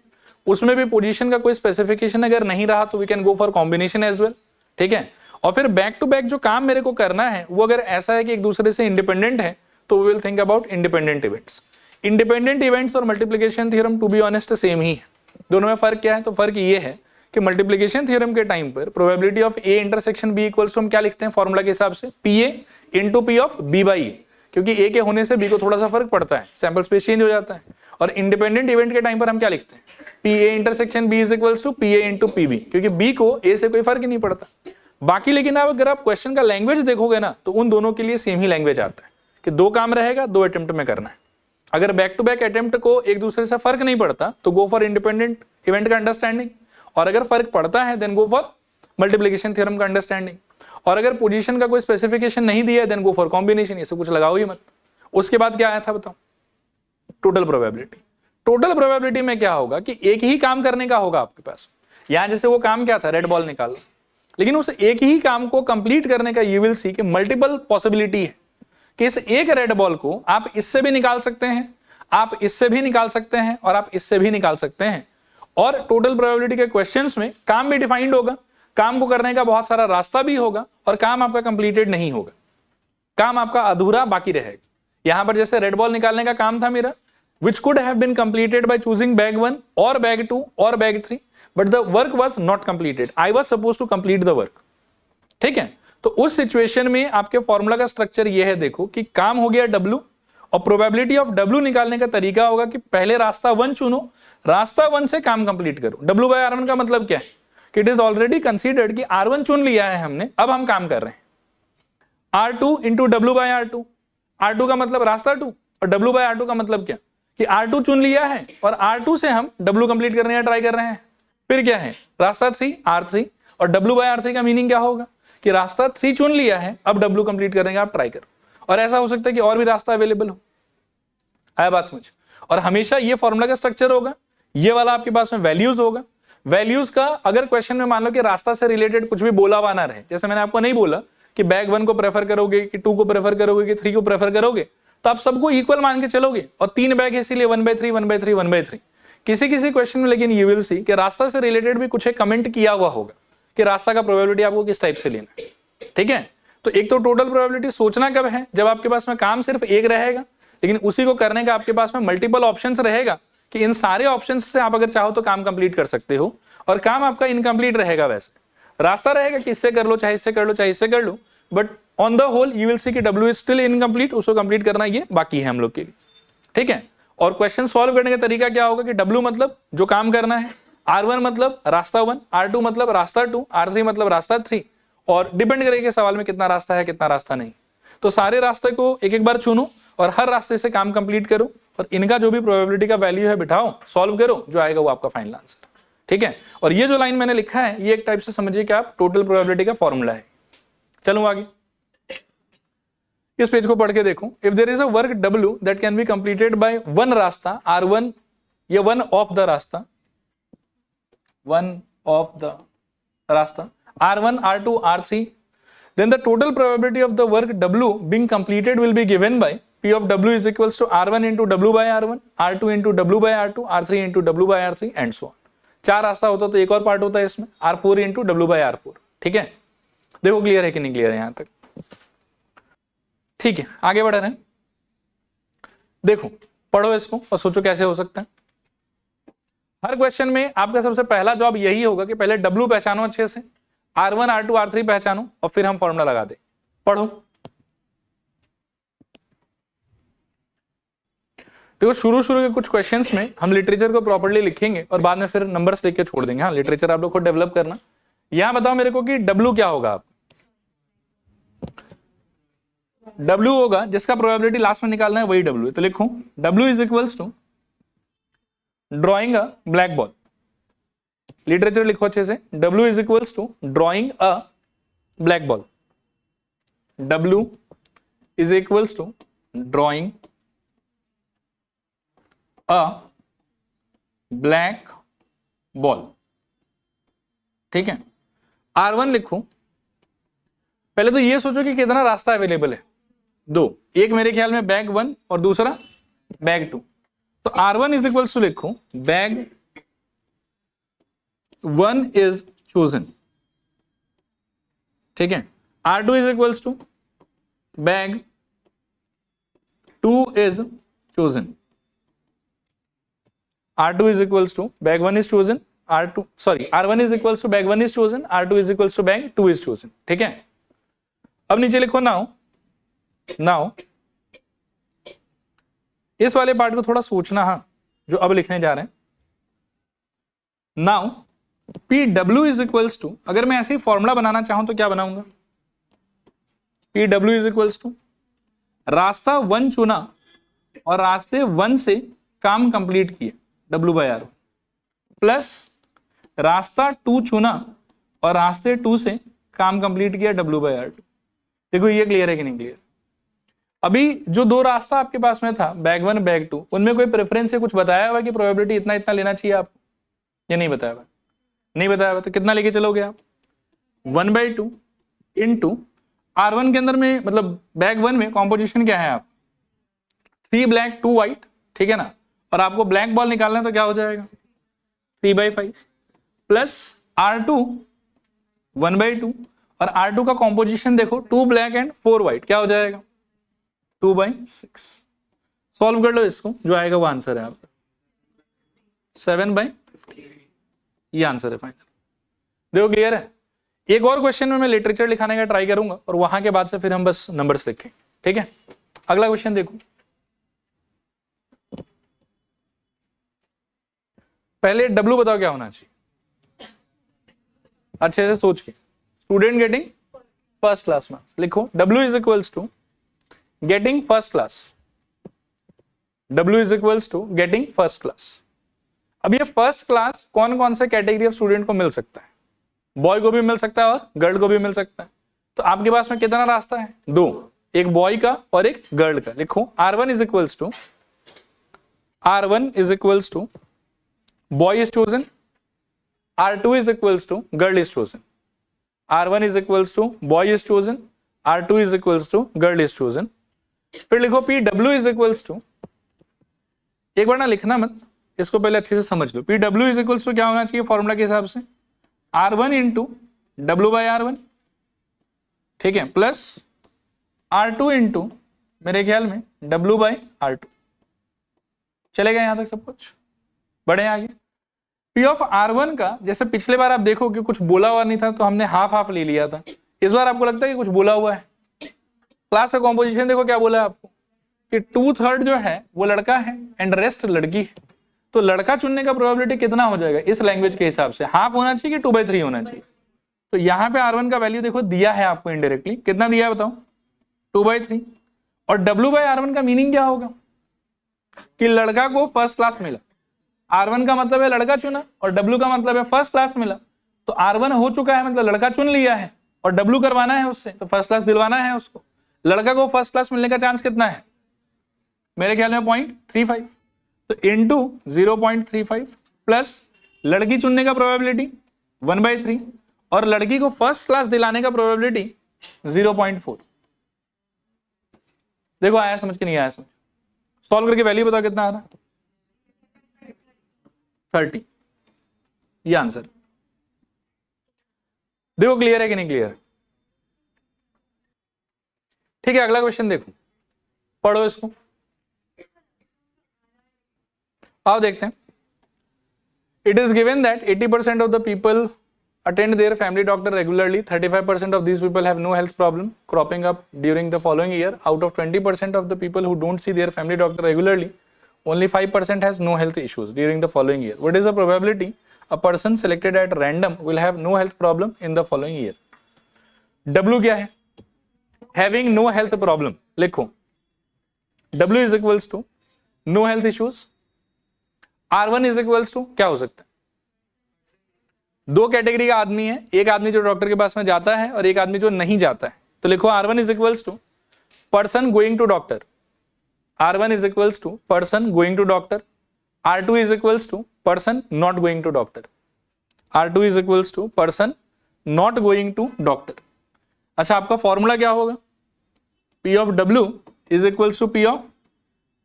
उसमें भी पोजीशन का कोई स्पेसिफिकेशन अगर नहीं रहा तो we can go for combination as well. ठीक है, और फिर बैक टू बैक जो काम मेरे को करना है वो अगर ऐसा है कि एक दूसरे से इंडिपेंडेंट है तो we will think about independent events. Independent events और multiplication theorem to be honest same ही है। दोनों में फर्क क्या है? तो फर्क ये है कि मल्टीप्लिकेशन थ्योरम के टाइम पर probability of A intersection B equals to हम क्या लिखते हैं फॉर्मूला के हिसाब से, P A into P of B by A, क्योंकि ए के होने से बी को थोड़ा सा फर्क पड़ता है, सैंपल स्पेस चेंज हो जाता है। और इंडिपेंडेंट इवेंट के टाइम पर हम क्या लिखते हैं, P A intersection B is equals to P A into P B, क्योंकि बी को ए से कोई फर्क ही नहीं पड़ता। बाकी लेकिन अगर आप क्वेश्चन का लैंग्वेज देखोगे ना तो उन दोनों के लिए सेम ही लैंग्वेज आता है कि 2 काम रहेगा 2 अटेम्प्ट में करना है। अगर बैक टू बैक अटेम्प्ट को एक दूसरे से फर्क नहीं पड़ता तो गो फॉर इंडिपेंडेंट इवेंट का अंडरस्टैंडिंग, और अगर फर्क पड़ता है then go for multiplication theorem का अंडरस्टैंडिंग, और अगर पोजीशन का कोई स्पेसिफिकेशन नहीं दिया है देन गो फॉर कॉम्बिनेशन। ये सब कुछ लगाओ ही मत। उसके बाद क्या आया था बताओ, टोटल प्रोबेबिलिटी। टोटल प्रोबेबिलिटी में क्या होगा कि एक ही काम करने का होगा आपके पास। यहां जैसे वो काम क्या था, रेड बॉल निकालना, लेकिन उस एक ही काम को कंप्लीट करने का यू विल सी कि मल्टीपल पॉसिबिलिटी है कि इस एक रेड बॉल को आप इससे भी निकाल सकते हैं, आप इससे भी निकाल सकते हैं, और आप इससे भी निकाल सकते हैं। और टोटल प्रोबेबिलिटी के क्वेश्चंस में काम भी डिफाइंड होगा, काम को करने का बहुत सारा रास्ता भी होगा, और काम आपका कंप्लीटेड नहीं होगा, काम आपका अधूरा बाकी रहेगा। यहां पर जैसे रेड बॉल निकालने का काम था मेरा, which could have been completed by choosing bag 1 or bag 2 or bag 3, but the work was not completed. I was supposed to complete the work. ठीक है, तो उस सिचुएशन में आपके फॉर्मूला का स्ट्रक्चर ये है, देखो कि काम हो गया W और प्रोबेबिलिटी ऑफ W निकालने का तरीका होगा कि पहले रास्ता 1 चुनो, रास्ता 1 से काम कंप्लीट करो। W by R1 का मतलब क्या है कि इट इज ऑलरेडी कंसीडर्ड कि R1 चुन लिया है हमने, अब हम काम कर रहे हैं। R2 into W by R2, R2 का मतलब रास्ता 2 और W by R2 का मतलब क्या कि R2 चुन लिया है और R2 से हम W कंप्लीट करने का ट्राई कर रहे हैं। फिर क्या है, रास्ता 3 R3 और W by R3 का मीनिंग क्या होगा कि रास्ता 3 चुन लिया है, अब W कंप्लीट करने का आप ट्राई करो। और ऐसा हो सकता है कि और भी रास्ता अवेलेबल हो। आया बात समझ? और हमेशा ये फॉर्मूला का स्ट्रक्चर होगा, ये वाला आपके पास में वैल्यूज होगा। वैल्यूज का अगर क्वेश्चन में मान लो कि रास्ता से रिलेटेड कुछ भी बोला हुआ ना रहे, जैसे मैंने आपको नहीं बोला कि बैग 1 को प्रेफर करोगे कि 2 को प्रेफर करोगे कि 3 को प्रेफर करोगे, तो आप सबको इक्वल मान के चलोगे और 3 बैग इसीलिए 1/3 1/3 1/3। किसी किसी क्वेश्चन में लेकिन यू विल सी कि रास्ता से रिलेटेड भी कुछ एक कमेंट किया हुआ होगा कि रास्ता का प्रोबेबिलिटी आपको किस टाइप से लेना है। ठीक है, तो एक तो टोटल प्रोबेबिलिटी सोचना कब है, जब आपके पास में काम सिर्फ एक रहेगा, लेकिन उसी को करने का आपके पास में मल्टीपल ऑप्शंस रहेगा कि इन सारे ऑप्शंस से आप अगर चाहो तो काम कंप्लीट कर सकते हो, और काम आपका इनकम्प्लीट रहेगा। वैसे रास्ता रहेगा कि इससे कर लो, चाहे इससे कर लो, चाहे इससे कर लो, but on the whole you will see कि W इज स्टिल इनकम्प्लीट, उसको कंप्लीट करना ये बाकी है हम लोग के लिए। ठीक है, और क्वेश्चन सॉल्व करने का तरीका क्या होगा कि W मतलब जो काम करना है, R1 मतलब रास्ता 1, R2 मतलब रास्ता 2, R3 मतलब रास्ता 3, और डिपेंड करेगा सवाल में कितना रास्ता है कितना रास्ता नहीं। तो सारे रास्ते को एक एक बार चुनो और हर रास्ते से काम कंप्लीट करो और इनका जो भी प्रोबेबिलिटी का वैल्यू है बिठाओ, सॉल्व करो, जो आएगा वो आपका फाइनल आंसर। ठीक है, और ये जो लाइन मैंने लिखा है ये एक टाइप से समझिए कि आप टोटल प्रोबेबिलिटी का फॉर्मूला है। चलो आगे इस पेज को पढ़ के देखो। If there is a work W that can be completed by one रास्ता R1, ये वन ऑफ द रास्ता R1, R2, R3, then the total probability of the work W being completed will be given by P of W is equals to R1 into W by R1, R2 into W by R2, R3 into W by R3 and so on। 4 रास्ता होता तो एक और part होता है इसमें R4 into W by R4। ठीक है, देखो क्लियर है कि नहीं क्लियर है यहां तक? ठीक है, आगे बढ़ रहे हैं। देखो पढ़ो इसको और सोचो कैसे हो सकता है। हर क्वेश्चन में आपका सबसे पहला जॉब यही होगा कि पहले W पहचानो अच्छे से, R1, R2, R3 पहचानो और फिर हम फॉर्मूला लगा दे। पढ़ो। देखो शुरू के कुछ क्वेश्चंस में हम लिटरेचर को प्रॉपर्ली लिखेंगे और बाद में फिर नंबर्स लेके छोड़ देंगे। हाँ, लिटरेचर आप लोग को डेवलप करना। यहां बताओ मेरे को कि W क्या होगा। आप W होगा जिसका प्रोबेबिलिटी लास्ट में निकालना है, वही W है। तो लिखो W is equals to drawing a black ball. Literature लिखो अच्छे से। W is equals to drawing a black ball. W is equals to drawing a black ball. ठीक है, R1 लिखो। पहले तो ये सोचो कि कितना रास्ता अवेलेबल है, 2, एक मेरे ख्याल में बैग 1 और दूसरा बैग 2। तो R1 इज इक्वल्स टू लिखो बैग 1 इज चोजन। ठीक है, R2 is equals to bag 2 is chosen. R2 is equals to bag 1 is chosen, R1 is equals to bag 1 is chosen, R2 is equals to bag 2 is chosen। ठीक है, अब नीचे लिखो now इस वाले part को थोड़ा सोचना, हाँ, जो अब लिखने जा रहे हैं। Now PW is equals to, अगर मैं ऐसे ही फॉर्मूला बनाना चाहूं तो क्या बनाऊंगा? PW is equals to रास्ता 1 चुना और रास्ते 1 से काम कंप्लीट किया W by R1, प्लस रास्ता 2 चुना और रास्ते 2 से काम कंप्लीट किया W by R2। देखो ये क्लियर है कि नहीं क्लियर? अभी जो 2 रास्ता आपके पास में था बैग 1 बैग 2, उनमें कोई प्रेफरेंस से कुछ बताया हुआ कि प्रोबेबिलिटी इतना इतना लेना चाहिए आपको? ये नहीं बताया हुआ, नहीं बताया हुआ। तो कितना लेके चलोगे आप? 1/2 इंटू R1 के अंदर में, मतलब बैग 1 में कॉम्पोजिशन क्या है आप? 3 ब्लैक 2 व्हाइट। ठीक है ना, और आपको ब्लैक बॉल निकालना है तो क्या हो जाएगा? 3/5 प्लस R2 1/2, और R2 का कॉम्पोजिशन देखो 2 ब्लैक एंड 4 व्हाइट, क्या हो जाएगा? 2/6। सॉल्व कर लो इसको, जो आएगा वो आंसर है आपका 7/50। ये आंसर है फाइनल। देखो क्लियर है। एक और क्वेश्चन में मैं लिटरेचर लिखाने का ट्राई करूंगा और वहां के बाद से फिर हम बस नंबर्स लिखेंगे, ठीक है। अगला क्वेश्चन देखो, पहले W बताओ क्या होना चाहिए, अच्छे से सोच के। Student getting first class marks, लिखो W is equals to getting first class. W is equals to getting first class. अब ये फर्स्ट क्लास कौन कौन से कैटेगरी ऑफ स्टूडेंट को मिल सकता है, बॉय को भी मिल सकता है और गर्ल को भी मिल सकता है। तो आपके पास में कितना रास्ता है, 2, एक बॉय का और एक गर्ल का। लिखो R1 is equals to boy is chosen, R2 is equals to girl is chosen. R1 is equals to boy is chosen, R2 is equals to girl is chosen. फिर लिखो PW इज इक्वल्स टू, एक बार ना लिखना मत, इसको पहले अच्छे से समझ लो। PW इज इक्वल्स टू क्या होना चाहिए फॉर्मूला के हिसाब से, R1 इंटू W/R1, ठीक है, प्लस R2 इंटू मेरे ख्याल में W/R2। चलेगा यहां तक सब कुछ, बढ़े आगे। P ऑफ R1 का जैसे पिछले बार आप देखो कि कुछ बोला हुआ नहीं था तो हमने हाफ हाफ ले लिया था, इस बार आपको लगता है कि कुछ बोला हुआ है। क्लास का कॉम्पोजिशन देखो क्या बोला है आपको कि 2/3 जो है वो लड़का है एंड रेस्ट लड़की है। तो लड़का चुनने का प्रोबेबिलिटी कितना हो जाएगा इस लैंग्वेज के हिसाब से, हाफ होना चाहिए कि 2/3 होना चाहिए। तो यहाँ पे R1 का वैल्यू देखो दिया है आपको इनडायरेक्टली, कितना दिया है बताओ, 2/3। और W/R1 का मीनिंग क्या होगा कि लड़का को फर्स्ट क्लास मिला। R1 का मतलब है लड़का चुना और W का मतलब है फर्स्ट क्लास मिला। तो R1 हो चुका है मतलब लड़का चुन लिया है और W करवाना है उससे, तो फर्स्ट क्लास दिलवाना है उसको। लड़का को फर्स्ट क्लास मिलने का चांस कितना है, मेरे ख्याल में 0.35। तो इंटू 0.35 प्लस लड़की चुनने का प्रोबेबिलिटी 1/3 और लड़की को फर्स्ट क्लास दिलाने का प्रोबेबिलिटी 0.4। देखो आया समझ के नहीं आया समझ, सॉल्व करके वैल्यू बताओ कितना आ रहा, 30। ये आंसर। देखो क्लियर है कि नहीं क्लियर, ठीक है। अगला क्वेश्चन देखो, पढ़ो इसको, आओ देखते हैं। It is given that 80% of the people attend their family doctor regularly. 35% of these people have no health problem cropping up during the following year. Out of 20% of the people who don't see their family doctor regularly, only 5% has no health issues during the following year. What is the probability a person selected at random will have no health problem in the following year? W क्या है, having no health problem, लिखो W is equals to no health issues, R1 is equals to क्या हो सकता है, दो category का आदमी है, एक आदमी जो डॉक्टर के पास में जाता है और एक आदमी जो नहीं जाता है। तो लिखो R1 is equals to person going to doctor, R1 is equals to person going to doctor, R2 is equals to person not going to doctor, R2 is equals to person not going to doctor. अच्छा आपका formula क्या होगा, P of W is equals to P of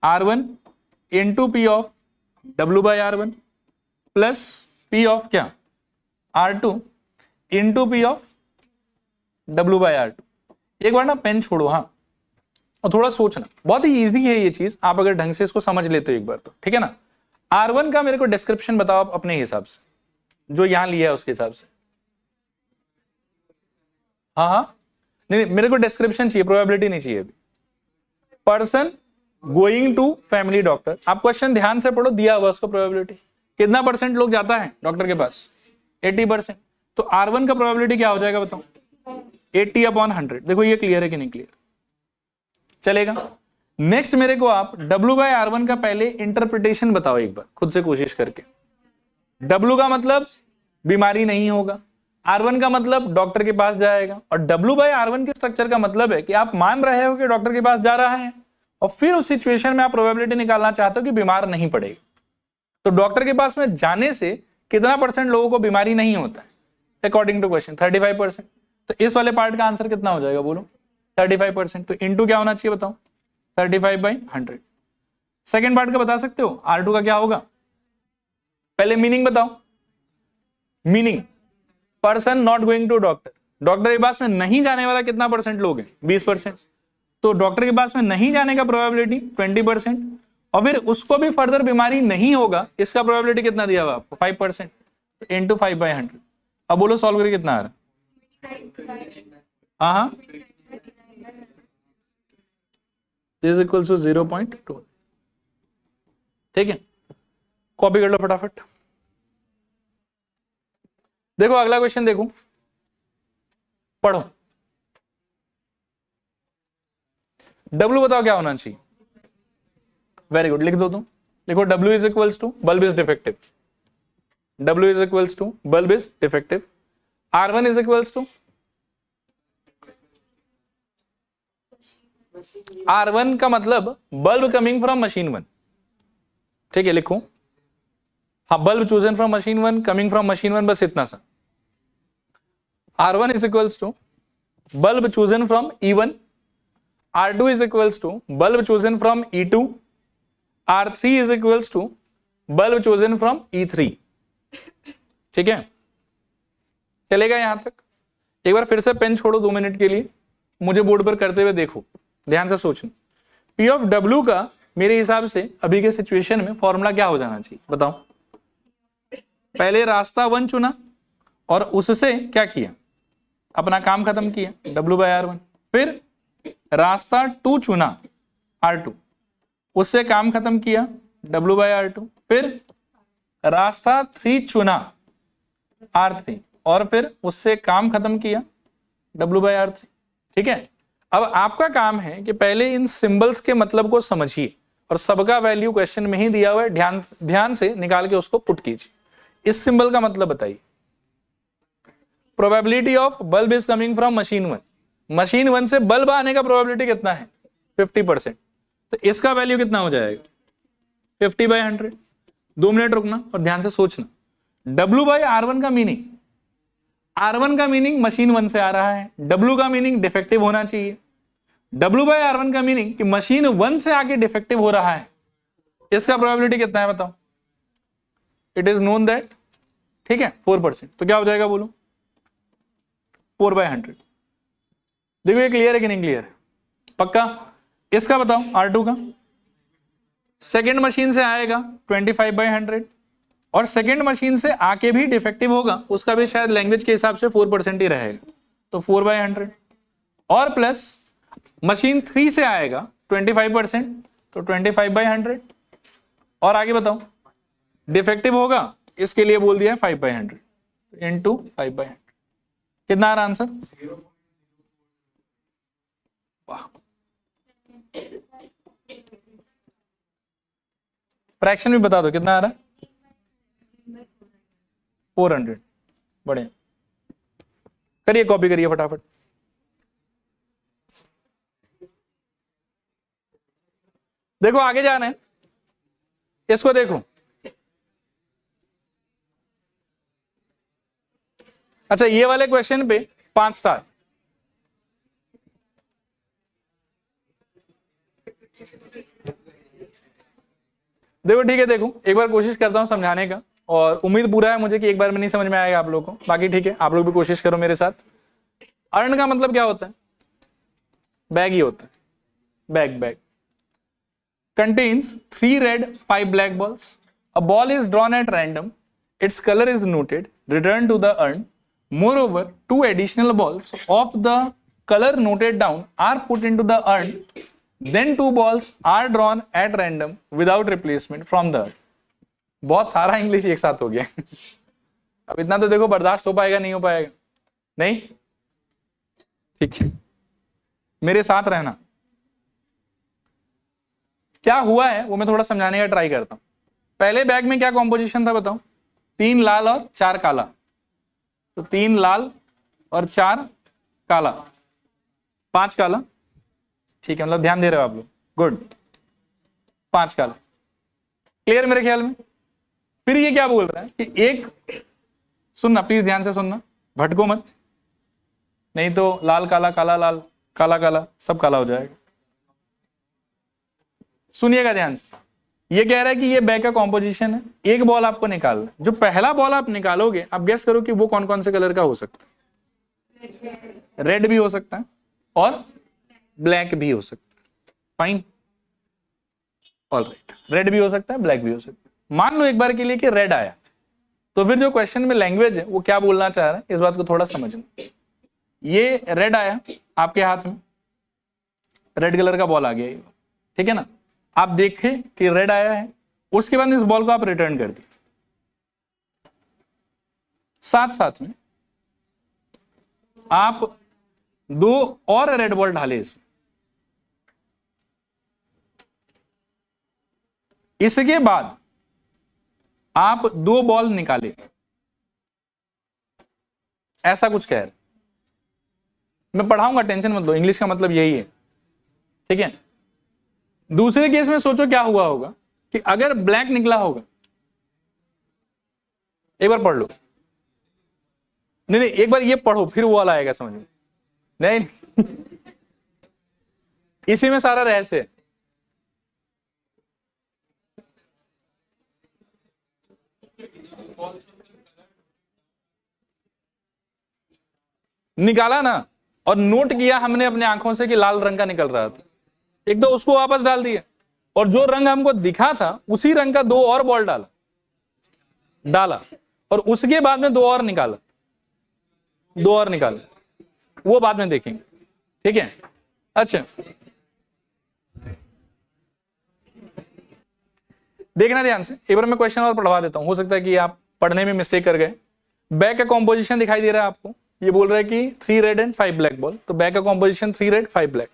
R1 into P of W/R1 plus P of क्या R2 into P of W/R2। एक बार ना pen छोड़ो हाँ, और थोड़ा सोचना, बहुत ही इजी है ये चीज, आप अगर ढंग से इसको समझ लेते हो एक बार तो, ठीक है ना। R1 का मेरे को डिस्क्रिप्शन बताओ आप अपने हिसाब से, जो यहां लिया है उसके हिसाब से। हाँ हाँ नहीं, मेरे को डिस्क्रिप्शन चाहिए, प्रोबेबिलिटी नहीं चाहिए अभी। Person going to family doctor, आप क्वेश्चन ध्यान से पढ़ो, दिया हुआ उसको प्रोबेबिलिटी कितना % लोग जाता है डॉक्टर के पास, 80%। तो R1 का प्रोबेबिलिटी क्या हो जाएगा बताओ, 80/100। देखो ये क्लियर है कि नहीं क्लियर, चलेगा। नेक्स्ट मेरे को आप W/R1 का पहले इंटरप्रिटेशन बताओ एक बार खुद से कोशिश करके। W का मतलब बीमारी नहीं होगा, R1 का मतलब डॉक्टर के पास जाएगा, और W/R1 के स्ट्रक्चर का मतलब है कि आप मान रहे हो कि डॉक्टर के पास जा रहा है और फिर उस सिचुएशन में आप प्रोबेबिलिटी निकालना चाहते हो कि बीमार नहीं पड़ेगा। तो डॉक्टर के पास में जाने से कितना % लोगों को बीमारी नहीं होता है अकॉर्डिंग टू क्वेश्चन, 35%। तो इस वाले पार्ट का आंसर कितना हो जाएगा बोलो, 35%। तो इंटू क्या होना चाहिए बताओ, 35/100। सेकेंड पार्ट का बता सकते हो, R2 का क्या होगा, पहले मीनिंग बताओ। Meaning person not going to doctor, doctor के पास में नहीं जाने वाला कितना % लोग हैं, 20%। तो डॉक्टर के पास में नहीं जाने का प्रोबेबिलिटी 20%, और फिर उसको भी फर्दर बीमारी नहीं होगा, इसका प्रोबेबिलिटी कितना दिया हुआ आपको 5%, इंटू 5/100। अब बोलो सॉल्व करके कितना आ रहा है? हाँ, दिस इक्वल्स टू 0.2। ठीक है, कॉपी कर लो फटाफट। देखो अगला क्वेश्चन देखो, पढ़ो। W बताओ क्या होना चाहिए? वेरी गुड, लिख दो तुम। लिखो W is equals to bulb is defective, W is equals to bulb is defective, R1 is equals to R1 का मतलब बल्ब कमिंग फ्रॉम मशीन 1। ठीक है, लिखो। हाँ, bulb chosen from machine 1, coming from machine 1, बस इतना सा। R1 is equals to bulb chosen from E1, R2 is equals to bulb chosen from E2, R3 is equals to bulb chosen from E3। ठीक है, चलेगा यहां तक? एक बार फिर से पेन छोड़ो 2 मिनट के लिए, मुझे बोर्ड पर करते हुए देखो, ध्यान से सोचना। P of W का मेरे हिसाब से अभी के सिचुएशन में फॉर्मूला क्या हो जाना चाहिए बताओ? पहले रास्ता 1 चुना और उससे क्या किया, अपना काम खत्म किया, W/R1। फिर रास्ता 2 चुना, R2, उससे काम खत्म किया, W/R2। फिर रास्ता 3 चुना, R3, और फिर उससे काम खत्म किया, W/R3। ठीक है, अब आपका काम है कि पहले इन सिंबल्स के मतलब को समझिए, और सबका वैल्यू क्वेश्चन में ही दिया हुआ है, ध्यान से निकाल के उसको पुट कीजिए। इस सिंबल का मतलब बताइए। Probability of bulb is coming from machine 1, machine 1 से बल्ब आने का प्रोबेबिलिटी कितना है? 50%। तो इसका वैल्यू कितना हो जाएगा? 50/100। 2 मिनट रुकना और ध्यान से सोचना। W/R1 का मीनिंग, R1 का मीनिंग मशीन 1 से आ रहा है, W का मीनिंग डिफेक्टिव होना चाहिए। W/R1 का मीनिंग कि मशीन 1 से आके डिफेक्टिव हो रहा है, इसका प्रोबेबिलिटी कितना है बताओ? इट इज नोन दैट, ठीक है, 4%। तो क्या हो जाएगा बोलो? 4/100। देखो ये क्लियर है कि नहीं क्लियर है? पक्का? इसका बताओ R2 का। सेकेंड मशीन से आएगा 25/100, और सेकेंड मशीन से आके भी डिफेक्टिव होगा, उसका भी शायद लैंग्वेज के हिसाब से 4% ही रहेगा, तो 4/100। और प्लस मशीन 3 से आएगा 25%, तो 25/100। और आगे बताओ, डिफेक्टिव होगा, इसके लिए बोल दिया है 5/100 इंटू 5/100। कितना आ रहा आंसर? वाह, फ्रैक्शन भी बता दो कितना आ रहा है? 400। बढ़िया, करिए, कॉपी करिए फटाफट। देखो आगे जाना है, इसको देखो। अच्छा, ये वाले क्वेश्चन पे 5 स्टार। देखो ठीक है, देखो एक बार कोशिश करता हूं समझाने का, और उम्मीद पूरा है मुझे कि एक बार में नहीं समझ में आएगा आप लोगों को। बाकी ठीक है, आप लोग भी कोशिश करो मेरे साथ। अर्न का मतलब क्या होता है? बैग ही होता है, bag contains 3 red 5 black balls. A ball is drawn at random, its color is noted, returned to the urn. Moreover, 2 additional balls of the color noted down are put into the urn. Then 2 balls are drawn at random without replacement from the urn. बहुत सारा English एक साथ हो गया। अब इतना तो देखो बर्दाश्त हो पाएगा नहीं हो पाएगा? नहीं? ठीक है, मेरे साथ रहना। क्या हुआ है वो मैं थोड़ा समझाने का ट्राई करता हूं। पहले बैग में क्या कॉम्पोजिशन था बताओ? 3 लाल और 4 काला, तो 3 लाल और 4 काला, 5 काला। ठीक है, मतलब ध्यान दे रहे हो आप लोग, गुड। 5 काला, क्लियर मेरे ख्याल में। फिर ये क्या बोल रहा है कि एक, सुनना प्लीज, ध्यान से सुनना, भटको मत, नहीं तो लाल काला काला लाल काला काला सब काला हो जाएगा। सुनिएगा ध्यान से, ये कह रहा है कि ये बैग का कॉम्पोजिशन है, एक बॉल आपको निकालना है। जो पहला बॉल आप निकालोगे, आप गेस करो कि वो कौन कौन से कलर का हो सकता है? रेड भी हो सकता है और ब्लैक भी हो सकता है, फाइन, ऑलराइट, रेड भी हो सकता है, ब्लैक भी हो सकता है। मान लो एक बार के लिए कि रेड आया, तो फिर जो क्वेश्चन में लैंग्वेज है वो क्या बोलना चाह रहा है, इस बात को थोड़ा समझना। ये रेड आया आपके हाथ में, रेड कलर का बॉल आ गया, ठीक है ना, आप देखें कि रेड आया है, उसके बाद इस बॉल को आप रिटर्न कर दिए, साथ साथ में आप दो और रेड बॉल ढाले इसमें, इसके बाद आप दो बॉल निकाले, ऐसा कुछ कह रहे, मैं पढ़ाऊंगा, टेंशन मत लो, इंग्लिश का मतलब यही है, ठीक है। दूसरे केस में सोचो क्या हुआ होगा कि अगर ब्लैक निकला होगा, एक बार पढ़ लो, नहीं नहीं एक बार ये पढ़ो फिर वो वाला आएगा समझ में, नहीं इसी में सारा रहस्य है। निकाला ना, और नोट किया हमने अपने आंखों से कि लाल रंग का निकल रहा था, एक तो उसको वापस डाल दिया, और जो रंग हमको दिखा था उसी रंग का दो और बॉल डाला, और उसके बाद में दो और निकाला, वो बाद में देखेंगे, ठीक है। अच्छा देखना ध्यान से, एक बार मैं क्वेश्चन और पढ़वा देता हूं, हो सकता है कि आप पढ़ने में मिस्टेक कर गए। बैक का कॉम्पोजिशन दिखाई दे रहा है आपको, ये बोल रहा है कि 3 रेड एंड 5 ब्लैक बॉल, तो बैक का कॉम्पोजिशन 3 रेड 5 ब्लैक।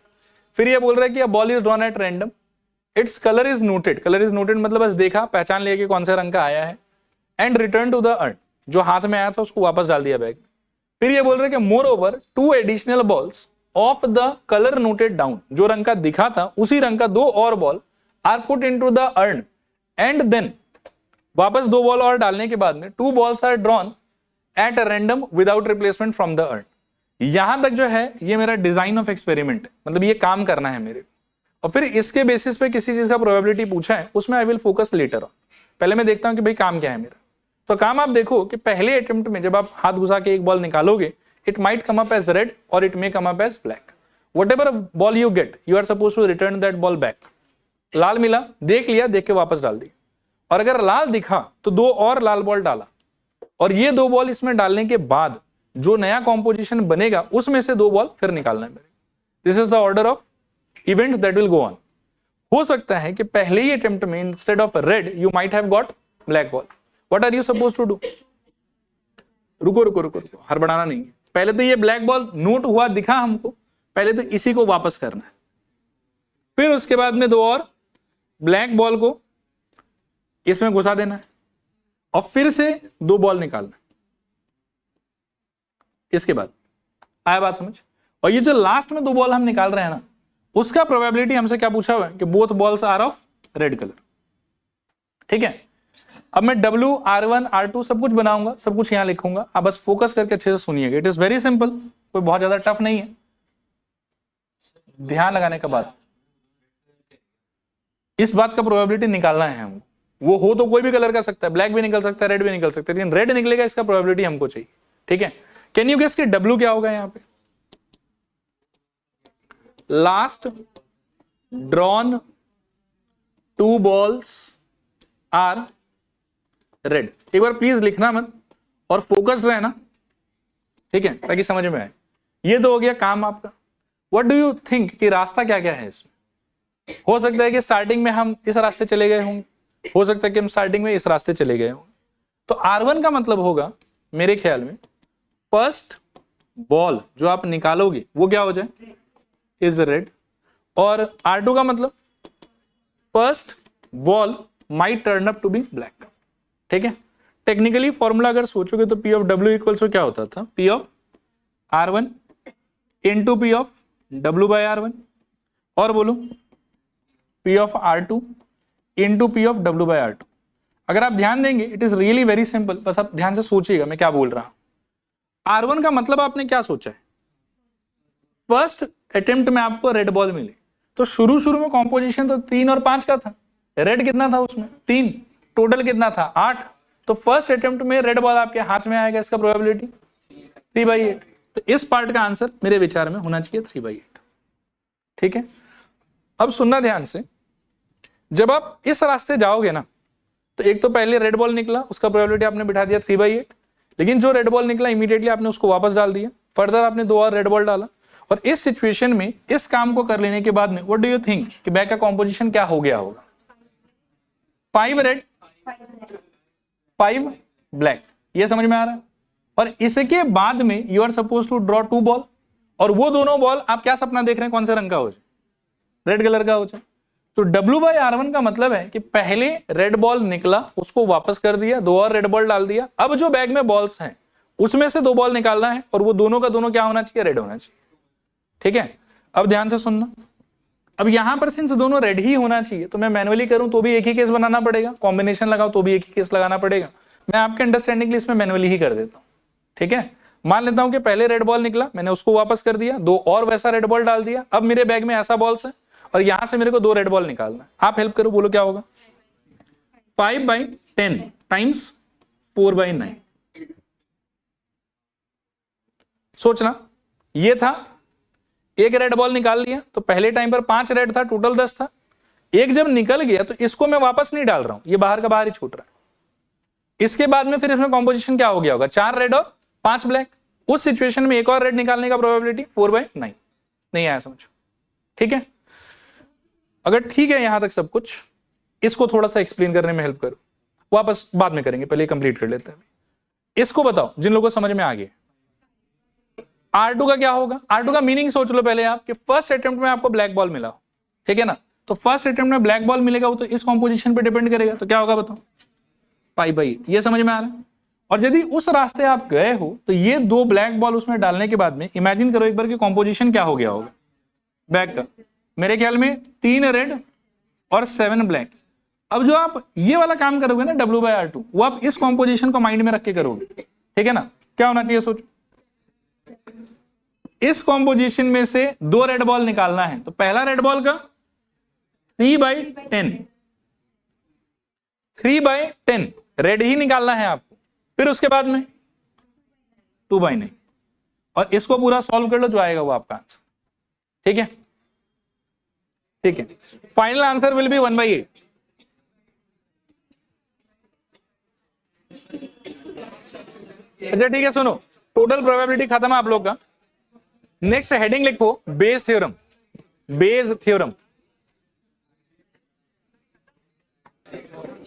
फिर ये बोल रहा है कि ball is drawn at random, its colour is noted, colour is noted मतलब बस देखा, पहचान लिया कि कौन से रंग का आया है, and return to the urn, जो हाथ में आया था उसको वापस डाल दिया बैग। फिर ये बोल रहे कि more over 2 additional balls of the colour noted down, जो रंग का दिखा था उसी रंग का दो और ball are put into the urn, and then वापस दो बॉल और डालने के बाद में 2 balls are drawn at random without replacement from the urn. यहां तक जो है ये मेरा डिजाइन ऑफ एक्सपेरिमेंट है, मतलब ये काम करना है मेरे, और फिर इसके बेसिस पे किसी चीज का प्रोबेबिलिटी पूछा है उसमें I will focus later on. पहले मैं देखता हूं कि भाई काम क्या है मेरा। तो काम आप देखो कि पहले अटेम्प्ट में जब आप हाथ घुसा के एक बॉल निकालोगे, it might come up as red और it may come up as black, whatever ball you get you are suppose to return that ball back. लाल मिला, देख लिया, देख के वापस डाल दिया, और अगर लाल दिखा तो दो और लाल बॉल डाला, और ये दो बॉल इसमें डालने के बाद जो नया कॉम्पोजिशन बनेगा उसमें से दो बॉल फिर निकालना है मेरे। This is the order of events that will go on. हो सकता है कि पहले ही अटेम्प्ट में instead of red you might have got black ball, what are you suppose to do. रुको रुको रुको रुको, हड़बड़ाना नहीं है, पहले तो ये ब्लैक बॉल नोट हुआ दिखा हमको, पहले तो इसी को वापस करना है, फिर उसके बाद में दो और ब्लैक बॉल को इसमें घुसा देना है, और फिर से दो बॉल निकालना, इसके बाद आया बात समझ। और ये जो लास्ट में दो बॉल हम निकाल रहे हैं ना, उसका प्रोबेबिलिटी हमसे क्या पूछा हुआ है कि both balls are of red colour, ठीक है। अब मैं W, R1, R2 सब कुछ बनाऊंगा, सब कुछ यहां लिखूंगा, आप बस फोकस करके अच्छे से सुनिएगा, इट इज वेरी सिंपल, कोई बहुत ज्यादा टफ नहीं है, ध्यान लगाने का बात, इस बात का प्रोबेबिलिटी निकालना है हमको। वो हो तो कोई भी कलर कर सकता है, ब्लैक भी निकल सकता है, रेड भी निकल सकता है, लेकिन रेड निकलेगा इसका प्रोबेबिलिटी हमको चाहिए, ठीक है। कैन यू गेस कि W क्या होगा यहाँ पे, last drawn 2 balls are red. एक बार प्लीज लिखना मत और फोकस्ड रहना, ठीक है, ताकि समझ में आए। ये तो हो गया काम आपका। व्हाट डू यू थिंक कि रास्ता क्या क्या है इसमें। हो सकता है कि स्टार्टिंग में हम इस रास्ते चले गए होंगे, हो सकता है कि हम स्टार्टिंग में इस रास्ते चले गए होंगे। तो R1 का मतलब होगा मेरे ख्याल में फर्स्ट बॉल जो आप निकालोगे वो क्या हो जाए, इज रेड, और R2 का मतलब first ball might turn up to be black, ठीक है। टेक्निकली फॉर्मूला अगर सोचोगे तो P ऑफ W इक्वल्स क्या होता था, P of R1 into P of W by R1, और बोलो P of R2 into P of W by R2। अगर आप ध्यान देंगे it is really very simple, बस आप ध्यान से सोचिएगा मैं क्या बोल रहा हूं। R1 का मतलब आपने क्या सोचा है, फर्स्ट अटेम्प्ट में आपको रेड बॉल मिली, तो शुरू में कॉम्पोजिशन तो 3 और 5 का था, रेड कितना था उसमें 3, टोटल कितना था 8, तो फर्स्ट अटेम्प्ट में रेड बॉल आपके हाथ में आएगा, इसका प्रोबेबिलिटी 3/8। तो इस पार्ट का आंसर मेरे विचार में होना चाहिए 3/8। ठीक है, अब सुनना ध्यान से, जब आप इस रास्ते जाओगे ना, तो एक तो पहले रेड बॉल निकला, उसका प्रोबेबिलिटी आपने बिठा दिया 3/8, लेकिन जो रेड बॉल निकला इमीडिएटली आपने उसको वापस डाल दिया, फर्दर आपने 2 और रेड बॉल डाला, और इस सिचुएशन में इस काम को कर लेने के बाद में व्हाट डू यू थिंक कि बैग का कॉम्पोजिशन क्या हो गया होगा? 5 रेड 5 ब्लैक, ये समझ में आ रहा है? और इसके बाद में you are suppose to draw 2 ball, और वो दोनों बॉल आप क्या सपना देख रहे हैं, कौन से रंग का हो जाए? रेड कलर का हो जाए। तो W/R1 का मतलब है कि पहले रेड बॉल निकला, उसको वापस कर दिया, 2 और रेड बॉल डाल दिया, अब जो बैग में बॉल्स हैं उसमें से 2 बॉल निकालना है, और वो दोनों का दोनों क्या होना चाहिए? रेड होना चाहिए। ठीक है, अब ध्यान से सुनना, अब यहां पर सिंस दोनों रेड ही होना चाहिए, तो मैं मैनुअली करूं तो भी एक ही केस बनाना पड़ेगा, कॉम्बिनेशन लगाओ तो भी एक ही केस लगाना पड़ेगा। मैं आपके अंडरस्टैंडिंग के लिए इसमें मैनुअली ही कर देता हूं। ठीक है, मान लेता हूं कि पहले रेड बॉल निकला, मैंने उसको वापस कर दिया, 2 और वैसा रेड बॉल डाल दिया, अब मेरे बैग में ऐसा बॉल्स है, और यहां से मेरे को 2 रेड बॉल निकालना है। आप हेल्प करो, बोलो क्या होगा? 5/10 टाइम्स 4/9। सोचना, ये था, एक रेड बॉल निकाल लिया, तो पहले टाइम पर 5 रेड था, टोटल 10 था, एक जब निकल गया तो इसको मैं वापस नहीं डाल रहा हूं, ये बाहर का बाहर ही छूट रहा है। इसके बाद में फिर इसमें कॉम्पोजिशन क्या हो गया होगा? 4 रेड और 5 ब्लैक। उस सिचुएशन में एक और रेड निकालने का प्रोबेबिलिटी 4/9। नहीं आया समझो? ठीक है, अगर ठीक है यहां तक सब कुछ, इसको थोड़ा सा एक्सप्लेन करने में हेल्प करो, वापस बाद में करेंगे, पहले कंप्लीट कर लेते हैं। इसको बताओ जिन लोगों को समझ में आ गया, R2 का क्या होगा? R2 का मीनिंग सोच लो पहले आप, कि फर्स्ट अटेम्प्ट में आपको ब्लैक बॉल मिला, ठीक है ना, तो फर्स्ट अटेम्प्ट में ब्लैक बॉल मिलेगा, वो तो इस कॉम्पोजिशन पे डिपेंड करेगा, तो क्या होगा बताओ? 5/8। ये समझ में आ रहा है? और यदि उस रास्ते आप गए हो, तो ये 2 ब्लैक बॉल उसमें डालने के बाद में इमेजिन करो एक बार कि कॉम्पोजिशन क्या हो गया होगा बैग का। मेरे ख्याल में 3 रेड और 7 ब्लैक। अब जो आप ये वाला काम करोगे ना W/R2, वो आप इस कॉम्पोजिशन को माइंड में रख के करोगे, ठीक है ना? क्या होना चाहिए सोचो, इस कॉम्पोजिशन में से 2 रेड बॉल निकालना है, तो पहला रेड बॉल का 3/10, 3/10 रेड ही निकालना है आपको, फिर उसके बाद में 2/9, और इसको पूरा सॉल्व कर लो, जो आएगा वो आपका आंसर। ठीक है, ठीक है, फाइनल आंसर विल बी 1/8। अच्छा ठीक है, सुनो, टोटल प्रोबेबिलिटी खत्म है आप लोग का। नेक्स्ट हेडिंग लिखो बेस थ्योरम। Bayes theorem.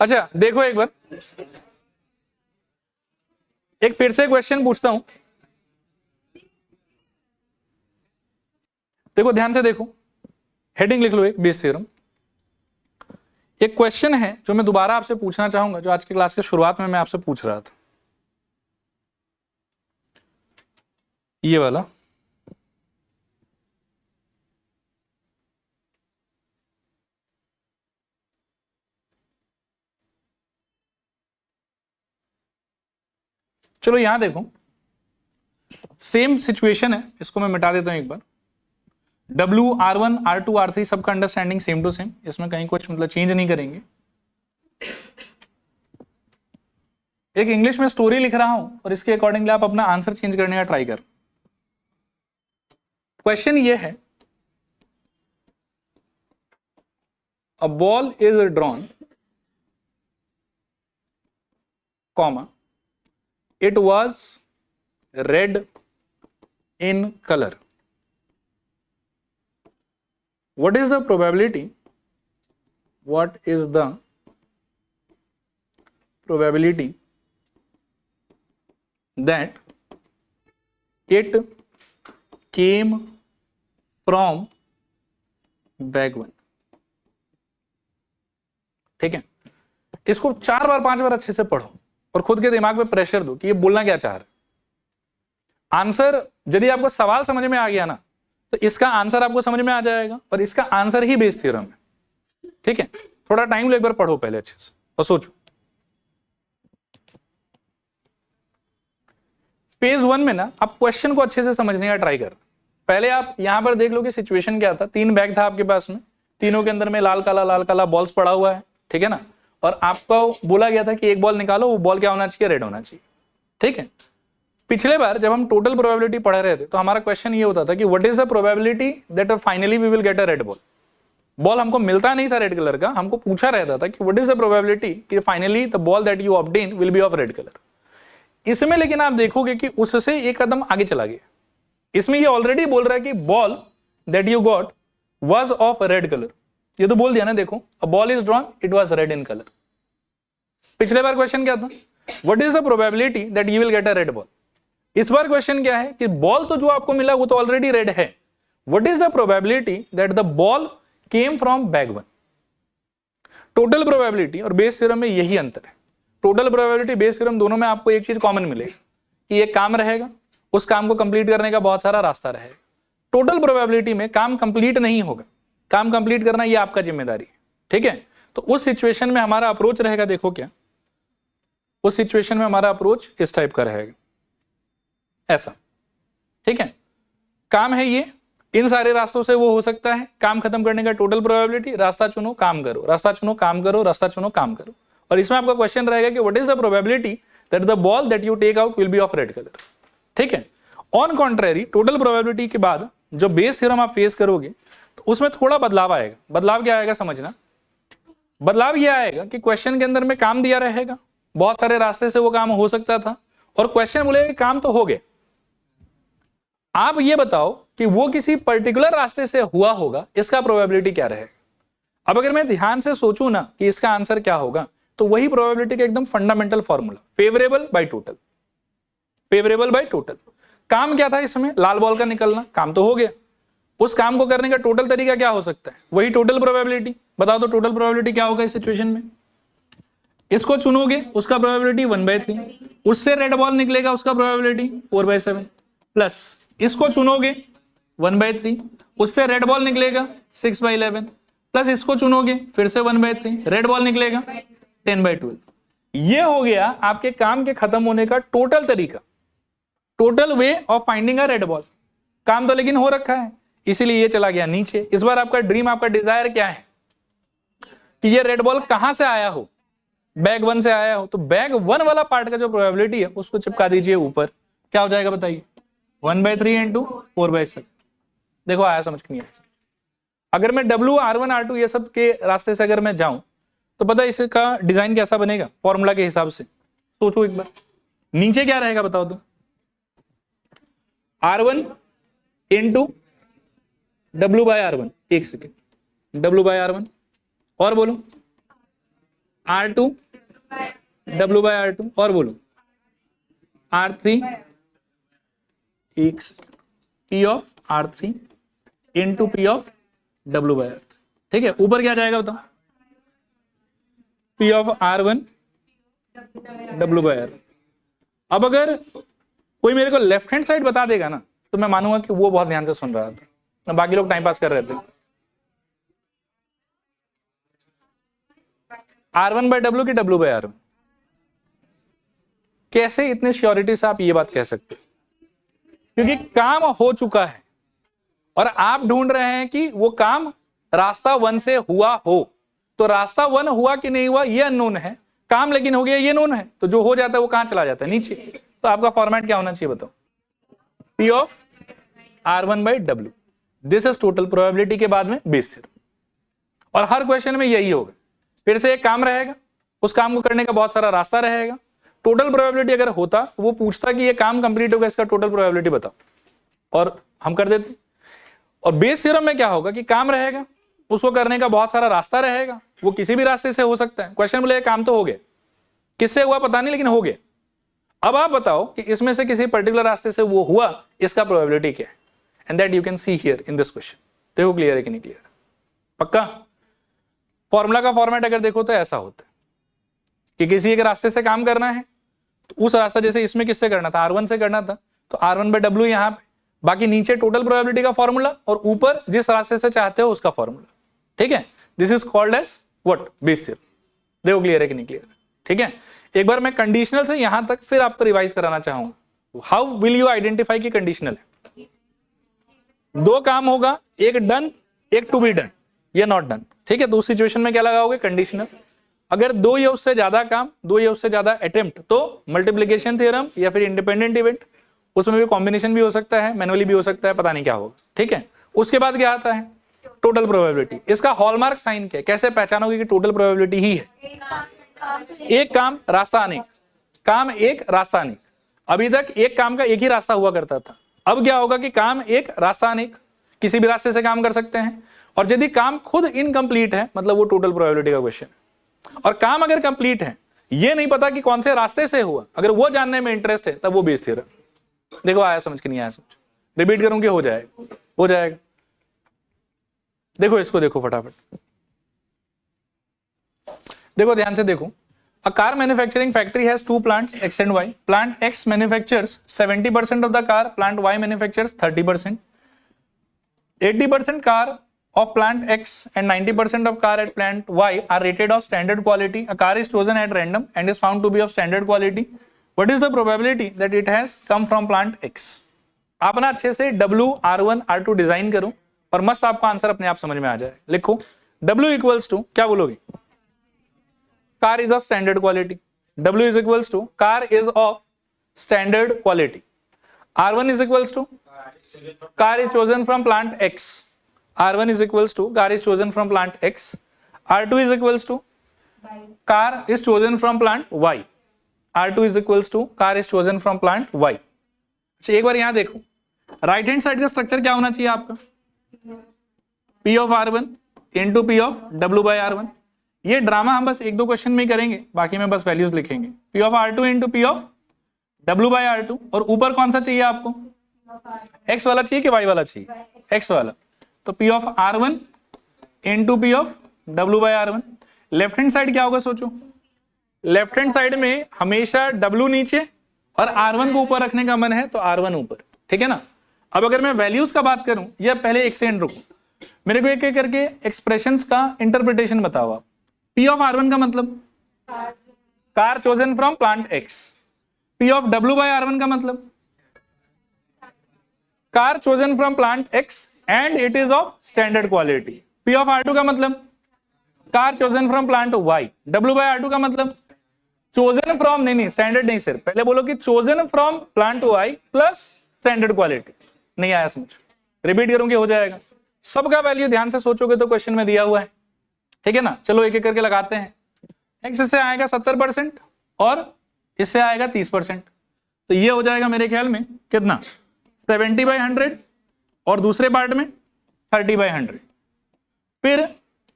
अच्छा देखो एक बार, एक फिर से क्वेश्चन पूछता हूं, देखो ध्यान से देखो, हेडिंग लिख लो एक बेस थ्योरम। एक क्वेश्चन है जो मैं दोबारा आपसे पूछना चाहूंगा, जो आज की क्लास के शुरुआत में मैं आपसे पूछ रहा था, ये वाला। चलो यहां देखो, सेम सिचुएशन है, इसको मैं मिटा देता हूं एक बार। W/R1 R2 R3 सबका अंडरस्टैंडिंग सेम टू सेम, इसमें कहीं कुछ मतलब चेंज नहीं करेंगे। एक इंग्लिश में स्टोरी लिख रहा हूं, और इसके अकॉर्डिंगली आप अपना आंसर चेंज करने का ट्राई कर। क्वेश्चन ये है, a ball is drawn, comma, it was red in color. What is the probability? What is the probability that it came from bag 1? ठीक है, इसको 4 बार 5 बार अच्छे से पढ़ो और खुद के दिमाग पे प्रेशर दो कि ये बोलना क्या चाह रहा है। आंसर यदि आपको सवाल समझ में आ गया ना, तो इसका आंसर आपको समझ में आ जाएगा, और इसका आंसर ही बेस थ्योरम है। ठीक है, थोड़ा टाइम लो, एक बार पढ़ो पहले अच्छे से और सोचो। फेज 1 में ना आप क्वेश्चन को अच्छे से समझने का ट्राई कर। पहले आप यहां पर देख लो कि सिचुएशन क्या था। 3 बैग था आपके पास में, तीनों के अंदर में लाल काला बॉल्स पड़ा हुआ है, ठीक है ना, और आपको बोला गया था कि एक बॉल निकालो, वो बॉल क्या होना चाहिए? रेड होना चाहिए। ठीक है, पिछले बार जब हम टोटल प्रोबेबिलिटी पढ़ रहे थे तो हमारा क्वेश्चन ये होता था कि what is the probability that finally we will get a red ball. Ball हमको मिलता नहीं था रेड कलर का, हमको पूछा रहता था कि व्हाट इज द प्रोबेबिलिटी कि finally the ball that you obtain will be of red colour. इसमें लेकिन आप देखोगे कि उससे एक कदम आगे चला गया। इसमें ये ऑलरेडी बोल रहा है कि ball that you got was of red colour. ये तो बोल दिया ना, देखो a ball is drawn, it was red in colour. पिछले बार क्वेश्चन क्या था, what is the probability that you will get a red ball. इस बार क्वेश्चन क्या है कि बॉल तो जो आपको मिला वो तो ऑलरेडी रेड है, what is the probability that the ball came from bag one. Total probability और बेस थ्योरम में यही अंतर है। टोटल प्रोबेबिलिटी बेस थ्योरम दोनों में आपको एक चीज कॉमन मिलेगी कि एक काम रहेगा, उस काम को कंप्लीट करने का बहुत सारा रास्ता रहेगा। टोटल प्रोबेबिलिटी में काम कंप्लीट नहीं होगा, काम कंप्लीट करना ये आपका जिम्मेदारी है, ठीक है। तो उस सिचुएशन में हमारा अप्रोच रहेगा, देखो क्या, उस सिचुएशन में हमारा अप्रोच इस टाइप का रहेगा, ऐसा, ठीक है। काम है ये, इन सारे रास्तों से वो हो सकता है। काम खत्म करने का टोटल प्रोबेबिलिटी, रास्ता चुनो काम करो, रास्ता चुनो काम करो, रास्ता चुनो काम करो। और इसमें आपका क्वेश्चन रहेगा कि what is the probability that the ball that you take out will be of red colour, ठीक है। ऑन कॉन्ट्रेरी टोटल प्रोबेबिलिटी के बाद जो बेस थ्योरम आप फेस करोगे तो उसमें थोड़ा बदलाव आएगा। बदलाव क्या आएगा समझना, बदलाव यह आएगा कि क्वेश्चन के अंदर में काम दिया रहेगा, बहुत सारे रास्ते से वो काम हो सकता था, और क्वेश्चन बोलेगा काम तो हो गया, आप ये बताओ कि वो किसी पर्टिकुलर रास्ते से हुआ होगा, इसका प्रोबेबिलिटी क्या रहेगा। अब अगर मैं ध्यान से सोचूं ना कि इसका आंसर क्या होगा, तो वही प्रोबेबिलिटी का एकदम fundamental formula, favourable by total. Favourable by total काम क्या था इसमें, लाल बॉल का निकलना, काम तो हो गया। उस काम को करने का टोटल तरीका क्या हो सकता है, वही टोटल प्रोबेबिलिटी। बताओ तो टोटल प्रोबेबिलिटी क्या होगा इस सिचुएशन में। इसको चुनोगे उसका प्रोबेबिलिटी 1/3, उससे रेड बॉल निकलेगा उसका प्रोबेबिलिटी 4/7, प्लस इसको चुनोगे 1/3, उससे रेड बॉल निकलेगा 6/11, प्लस इसको चुनोगे फिर से 1/3, रेड बॉल निकलेगा 10/12। ये हो गया आपके काम के खत्म होने का टोटल तरीका, total way of finding a red ball. काम तो लेकिन हो रखा है, इसीलिए ये चला गया नीचे। इस बार आपका ड्रीम, आपका डिजायर क्या है कि ये रेड बॉल कहां से आया हो, बैग 1 से आया हो, तो बैग 1 वाला पार्ट का जो प्रोबेबिलिटी है उसको चिपका दीजिए ऊपर। क्या हो जाएगा बताइए, 1/3 इंटू 4/7। देखो आया समझ के नहीं आया। अगर मैं W R1 R2 ये सब के रास्ते से अगर मैं जाऊं तो पता है इसका डिजाइन कैसा बनेगा, फॉर्मूला के हिसाब से सोचो एक बार। नीचे क्या रहेगा बताओ तो, R1 इंटू W/R1, एक सेकेंड, W/R1, और बोलो R2 W/R2, और बोलो R3, एक P of R3 into P of W/R3, ठीक है। ऊपर क्या जाएगा बताओ, P ऑफ R1 W/R। अब अगर कोई मेरे को लेफ्ट हैंड साइड बता देगा ना तो मैं मानूंगा कि वो बहुत ध्यान से सुन रहा था, ना बाकी लोग टाइम पास कर रहे थे। R1/W की W/R1, कैसे इतने श्योरिटी से आप ये बात कह सकते, क्योंकि काम हो चुका है और आप ढूंढ रहे हैं कि वो काम रास्ता 1 से हुआ हो। तो रास्ता 1 हुआ कि नहीं हुआ ये अननोन है, काम लेकिन हो गया ये नोन है। तो जो हो जाता है वो कहां चला जाता है, नीचे। तो आपका फॉर्मेट क्या होना चाहिए बताओ, P of R1/W। This is total probability के बाद में बेस थ्योरम। और हर क्वेश्चन में यही होगा, फिर से एक काम रहेगा, उस काम को करने का बहुत सारा रास्ता रहेगा। टोटल प्रोबेबिलिटी अगर होता तो वो पूछता कि ये काम कंप्लीट होगा, इसका टोटल प्रोबेबिलिटी बताओ, और हम कर देते। और बेस थ्योरम में क्या होगा कि काम रहेगा, उसको करने का बहुत सारा रास्ता रहेगा, वो किसी भी रास्ते से हो सकता है। क्वेश्चन बोले काम तो हो गया, किससे हुआ पता नहीं लेकिन हो गया। अब आप बताओ कि इसमें से किसी पर्टिकुलर रास्ते से वो हुआ, इसका प्रोबेबिलिटी क्या है, and that you can see here in this question. देखो क्लियर है कि नहीं क्लियर, पक्का। फॉर्मूला का फॉर्मेट अगर देखो तो ऐसा होता है कि किसी एक रास्ते से काम करना है, तो उस रास्ता जैसे इसमें किससे करना था, R1 से करना था, तो R1/W यहाँ पे, बाकी नीचे टोटल प्रोबेबिलिटी का फॉर्मूला, और ऊपर जिस रास्ते से चाहते हो उसका फॉर्मूला, ठीक है। This is called as what, Bayes theorem. देखो क्लियर है कि नहीं क्लियर, ठीक है। एक बार मैं कंडीशनल से यहां तक फिर आपको रिवाइज कराना चाहूंगा। हाउ विल यू आइडेंटिफाई कि कंडीशनल है। दो काम होगा, एक डन एक टू बी डन, ये नॉट डन, ठीक है। तो उस सिचुएशन में क्या लगाओगे, कंडीशनल। अगर दो या उससे ज्यादा काम, दो या उससे ज्यादा अटेम्प्ट, तो मल्टीप्लिकेशन थ्योरम या फिर इंडिपेंडेंट इवेंट। उसमें भी कॉम्बिनेशन भी हो सकता है, मैनुअली भी हो सकता है, पता नहीं क्या होगा, ठीक है। उसके बाद क्या आता है, टोटल प्रोबेबिलिटी। इसका हॉलमार्क साइन क्या है, कैसे पहचानोगे कि टोटल प्रोबेबिलिटी ही है? एक काम रास्ता अनेक, काम एक रास्ता अनेक। अभी तक एक काम का एक ही रास्ता हुआ करता था, अब क्या होगा कि काम एक रास्ता अनेक, किसी भी रास्ते से काम कर सकते हैं। और यदि काम खुद इनकम्प्लीट है मतलब वो टोटल प्रोबेबिलिटी का क्वेश्चन। और काम अगर कंप्लीट है, ये नहीं पता कि कौन से रास्ते से हुआ, अगर वो जानने में इंटरेस्ट है तब वो बेस थ्योरम। देखो आया समझ कि नहीं आया समझ? रिपीट करूंगी, हो जाएगा, हो जाएगा। देखो इसको देखो फटाफट, देखो ध्यान से देखो। A car manufacturing factory has two plants X and Y. Plant X manufactures 70% of the car, plant Y manufactures 30%. 80% car of plant X and 90% of car at plant Y are rated of standard quality. A car is chosen at random and is found to be of standard quality. What is the probability that it has come from plant X? आप ना अच्छे से W, R1, R2 design करो और मस्त आपको answer अपने आप समझ में आ जाए। लिखो W इक्वल्स टू, क्या बोलोगे? Car is of standard quality. W is equals to car is of standard quality. R1 is equals to car is chosen from plant X। R1 is equals to car is chosen from plant X. R2 is equals to car is chosen from plant Y. R2 is equals to car is chosen from plant Y. अच्छा एक बार यहां देखो, right hand side का structure क्या होना चाहिए आपका? P of R1 into P of W by R1। ये ड्रामा हम बस एक दो क्वेश्चन में ही करेंगे, बाकी में बस वैल्यूज लिखेंगे। P of R2 into P of W by R2। और ऊपर कौन सा चाहिए आपको? X वाला चाहिए कि Y वाला चाहिए? X वाला। तो P of R1 into P of W by R1। Left hand side क्या होगा सोचो? लेफ्ट हैंड साइड में हमेशा W नीचे और R1 को ऊपर रखने का मन है तो R1 ऊपर, ठीक है ना। अब अगर मैं वैल्यूज का बात करूं, या पहले एक सेकंड रुको, मेरे को एक एक करके एक्सप्रेशंस का इंटरप्रिटेशन बताओ आप। P of R1 का मतलब car chosen from plant X। P of W by R1 का मतलब car chosen from plant X and it is of standard quality. P of R2 का मतलब car chosen from plant Y। W by R2 का मतलब chosen from, नहीं standard नहीं sir, पहले बोलो कि chosen from plant Y plus standard quality. नहीं आया समझ? रिपीट करूंगी, हो जाएगा। सबका वैल्यू ध्यान से सोचोगे तो क्वेश्चन में दिया हुआ है, ठीक है ना। चलो एक एक करके लगाते हैं। X इससे आएगा 70% और इससे आएगा 30%, तो ये हो जाएगा मेरे ख्याल में कितना? 70/100 और दूसरे पार्ट में 30/100। फिर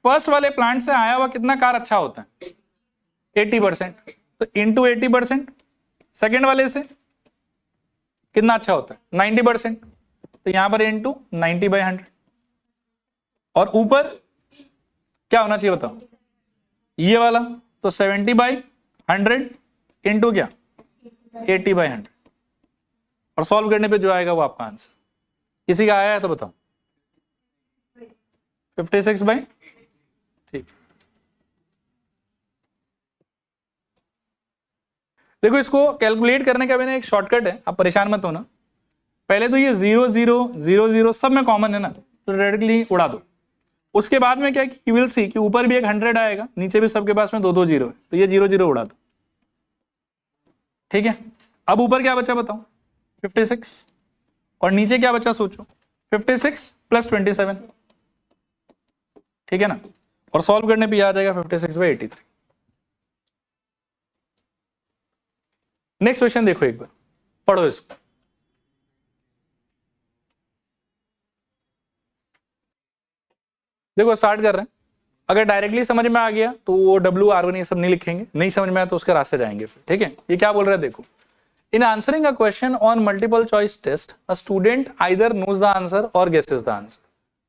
फर्स्ट वाले प्लांट से आया हुआ कितना कार अच्छा होता है? 80%, तो इंटू 80%। सेकेंड वाले से कितना अच्छा होता है? 90%, तो यहां पर इंटू 90/100। और ऊपर क्या होना चाहिए बताओ? ये वाला, तो 70/100 इंटू क्या? 80/100। और सॉल्व करने पे जो आएगा वो आपका आंसर। किसी का आया है तो बताओ? 56 ठीक। देखो इसको कैलकुलेट करने का मैंने एक शॉर्टकट है, आप परेशान मत होना। पहले तो ये 0 0 0 0 सब में कॉमन है ना, तो डायरेक्टली उड़ा दो। उसके बाद में क्या कि विल सी कि ऊपर भी एक 100 आएगा, नीचे भी सबके पास में 2 जीरो है, तो ये 0 0 उड़ा दो, ठीक है। अब ऊपर क्या बचा बताओ? 56। और नीचे क्या बचा सोचो? 56 + 27, ठीक है ना। और सॉल्व करने पे आ जाएगा 56/83। नेक्स्ट क्वेश्चन देखो, एक बार पढ़ो इसको। देखो स्टार्ट कर रहे हैं। अगर डायरेक्टली समझ में आ गया तो वो W, R1 ये सब नहीं लिखेंगे, नहीं समझ में आया तो उसके रास्ते जाएंगे, ठीक है। ये क्या बोल रहा है देखो, in answering a question on multiple choice test a student either knows the answer और गेसेस द आंसर,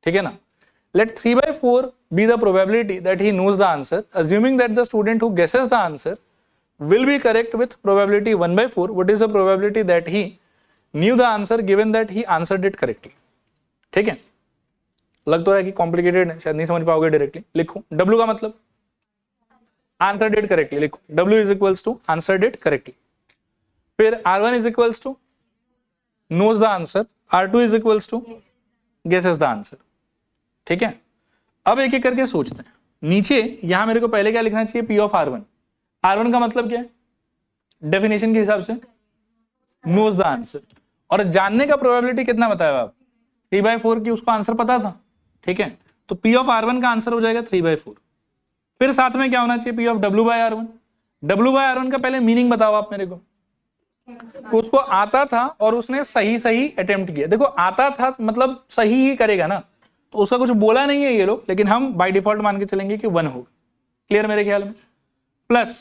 ठीक है ना। Let 3/4 be the probability that he knows the answer, assuming that the student who guesses the answer will be correct with probability 1/4. What is the probability that he knew the answer given that he answered it correctly? ठीक है। लग तो रहा है कि complicated है, शायद नहीं समझ पाओगे डायरेक्टली। लिखो W का मतलब आंसर्ड इट करेक्टली, लिखो W is equals to answered it correctly. फिर R1 is equals to knows the answer, R2 is equals to guesses the answer, ठीक है। अब एक एक करके सोचते हैं। नीचे यहां मेरे को पहले क्या लिखना चाहिए? P of R1। R1 का मतलब क्या है डेफिनेशन के हिसाब से? Knows the answer. और जानने का प्रोबेबिलिटी कितना बताया आप, 3/4 की, उसको आंसर पता था, ठीक है। तो P ऑफ R1 का आंसर हो जाएगा 3/4। फिर साथ में क्या होना चाहिए, P ऑफ W/R1। W/R1 का पहले मीनिंग बताओ आप मेरे को। उसको आता था और उसने सही सही अटेम्प्ट किया। देखो आता था मतलब सही ही करेगा ना, तो उसका कुछ बोला नहीं है ये लोग, लेकिन हम बाय डिफॉल्ट मान के चलेंगे कि 1 होगा। क्लियर मेरे ख्याल में। प्लस